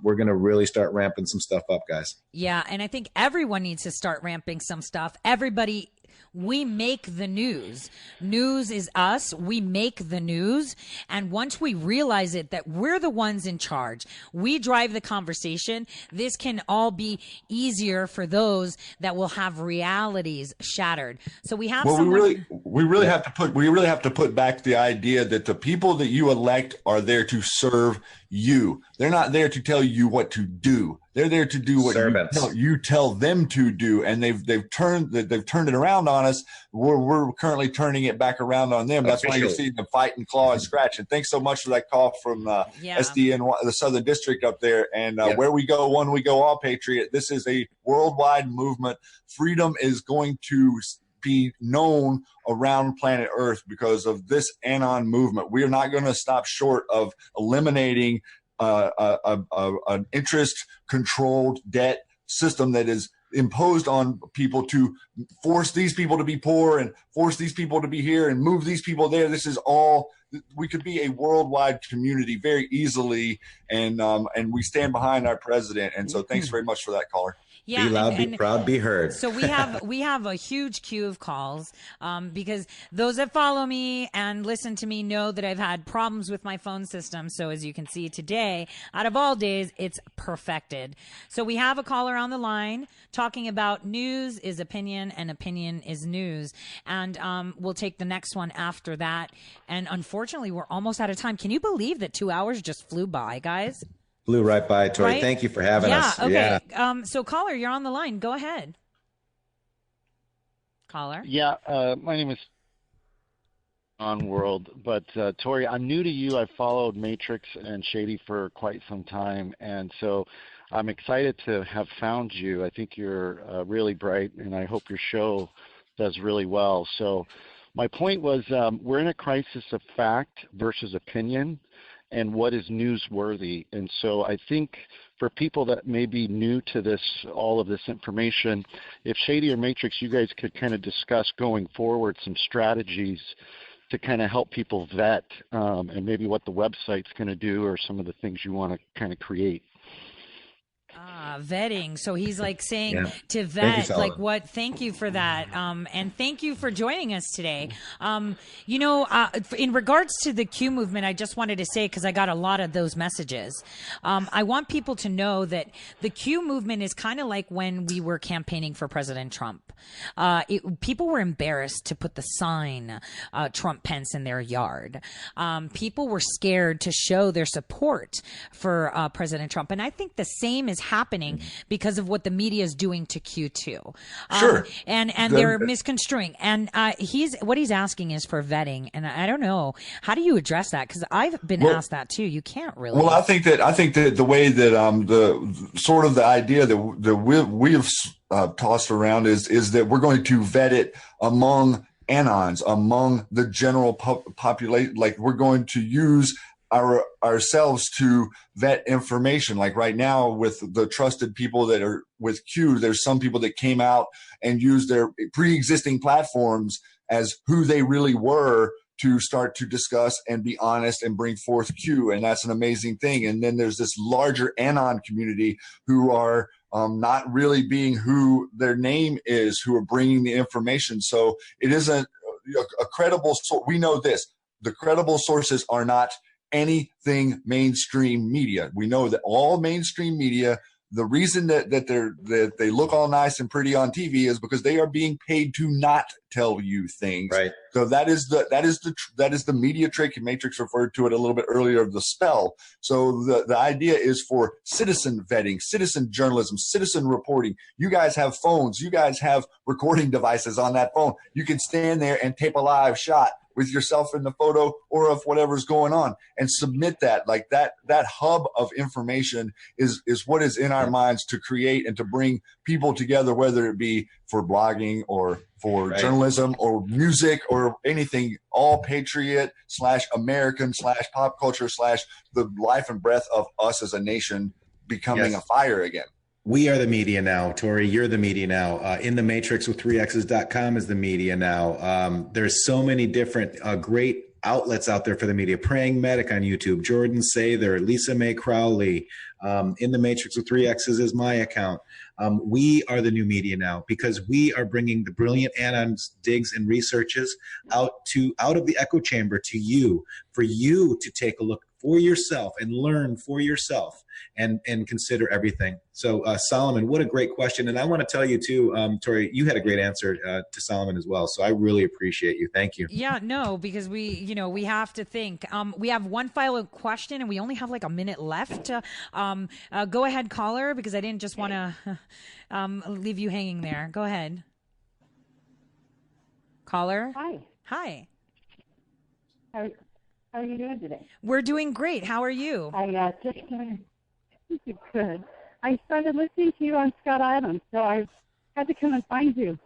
We're going to really start ramping some stuff up, guys. Yeah, and I think everyone needs to start ramping some stuff. Everybody we make the news. News is us. We make the news. And once we realize it, that we're the ones in charge, we drive the conversation, this can all be easier for those that will have realities shattered. So we have we really have to put back the idea that the people that you elect are there to serve you. They're not there to tell you what to do. They're there to do what you tell them to do, and they've turned it around on us. We're currently turning it back around on them. That's why you see them fight and claw and scratch. And thanks so much for that call from SDN, the Southern District up there. And where we go, one we go, all patriot. This is a worldwide movement. Freedom is going to be known around planet Earth because of this Anon movement. We are not going to stop short of eliminating an interest-controlled debt system that is imposed on people to force these people to be poor and force these people to be here and move these people there. This is all. We could be a worldwide community very easily, and we stand behind our president. And so, thanks very much for that, caller. Yeah, be loud, be proud, be heard. So we have a huge queue of calls because those that follow me and listen to me know that I've had problems with my phone system. So as you can see today, out of all days, it's perfected. So we have a caller on the line talking about news is opinion and opinion is news. And we'll take the next one after that. And unfortunately, we're almost out of time. Can you believe that 2 hours just flew by, guys? Flew right by, Tori. Right? Thank you for having us. Okay. Yeah. So caller, you're on the line. Go ahead. Caller. Yeah. My name is On World, but Tori, I'm new to you. I've followed Matrix and Shady for quite some time, and so I'm excited to have found you. I think you're really bright, and I hope your show does really well. So my point was we're in a crisis of fact versus opinion, and what is newsworthy. And so I think for people that may be new to this, all of this information, if Shady or Matrix, you guys could kind of discuss going forward some strategies to kind of help people vet and maybe what the website's going to do or some of the things you want to kind of create. Vetting. So he's like saying to vet, like what? Thank you for that. And thank you for joining us today. In regards to the Q movement, I just wanted to say, because I got a lot of those messages. I want people to know that the Q movement is kind of like when we were campaigning for President Trump. People were embarrassed to put the sign Trump Pence in their yard. People were scared to show their support for President Trump. And I think the same is happening because of what the media is doing to Q2. Sure. And they're misconstruing. And what he's asking is for vetting. And I don't know, how do you address that? Because I've been asked that too. You can't really. Well, I think that the way that the idea that we've tossed around is that we're going to vet it among anons, among the general population. Like we're going to use ourselves to vet information. Like right now with the trusted people that are with Q, there's some people that came out and used their pre-existing platforms as who they really were to start to discuss and be honest and bring forth Q. And that's an amazing thing. And then there's this larger anon community who are not really being who their name is, who are bringing the information. So it isn't a credible source. We know this. The credible sources are not anything mainstream media. We know that all mainstream media, the reason that they look all nice and pretty on TV is because they are being paid to not tell you things. Right. So that is the media trick, and Matrix referred to it a little bit earlier, of the spell. So the idea is for citizen vetting, citizen journalism, citizen reporting. You guys have phones. You guys have recording devices on that phone. You can stand there and tape a live shot with yourself in the photo or of whatever's going on and submit that. Like that hub of information is what is in our minds to create and to bring people together, whether it be for blogging or for journalism or music or anything, all patriot / American / pop culture / the life and breath of us as a nation becoming a fire again. We are the media now, Tori. You're the media now. IntheMatrixxx with 3x's.com is the media now. There's so many different great outlets out there for the media. Praying Medic on YouTube, Jordan Sather, Lisa Mae Crowley. IntheMatrixxx with 3x's is my account. We are the new media now, because we are bringing the brilliant Anon's digs and researches out of the echo chamber to you, for you to take a look for yourself and learn for yourself and consider everything. So Solomon, what a great question. And I want to tell you too, Tori, you had a great answer to Solomon as well. So I really appreciate you. Thank you. Yeah, no, because we have to think. We have one final question and we only have like a minute left. Go ahead, caller, because I didn't just want to leave you hanging there. Go ahead. Caller? Hi. How are you doing today? We're doing great. How are you? I just good. I started listening to you on Scott Adams, so I had to come and find you.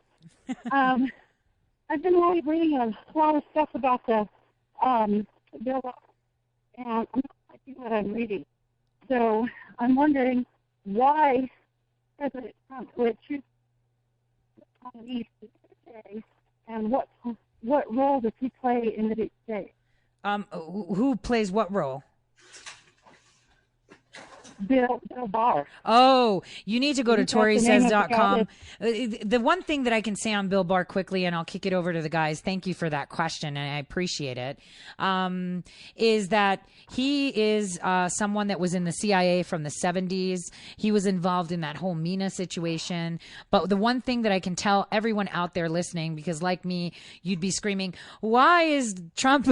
I've been reading a lot of stuff about the bill, and I'm not liking what I'm reading. So I'm wondering why President Trump would choose the East today, and what role does he play in the deep state? Who plays what role? Bill Barr. Oh, you need to go to ToriSays.com. The one thing that I can say on Bill Barr quickly, and I'll kick it over to the guys, thank you for that question, and I appreciate it, is that he is someone that was in the CIA from the 70s. He was involved in that whole MENA situation. But the one thing that I can tell everyone out there listening, because like me, you'd be screaming, why is Trump,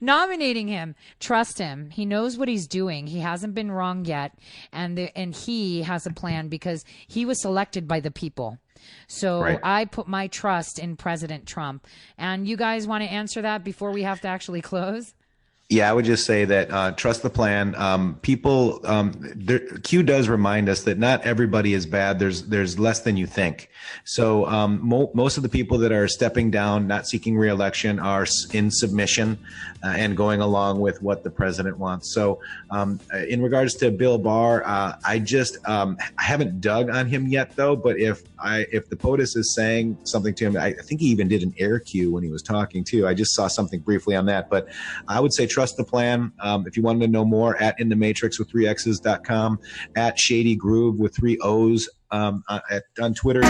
nominating him? Trust him. He knows what he's doing. He hasn't been wrong yet, and he has a plan because he was selected by the people. So right. I put my trust in President Trump. And you guys want to answer that before we have to actually close? Yeah, I would just say that trust the plan. Q does remind us that not everybody is bad. There's less than you think. So most of the people that are stepping down, not seeking re-election, are in submission and going along with what the president wants. So in regards to Bill Barr, I haven't dug on him yet, though. But if the POTUS is saying something to him, I think he even did an air cue when he was talking too. I just saw something briefly on that, but I would say trust the plan. If you wanted to know more, at IntheMatrixxx with 3x's.com, at Shady Groove with 3 O's on Twitter.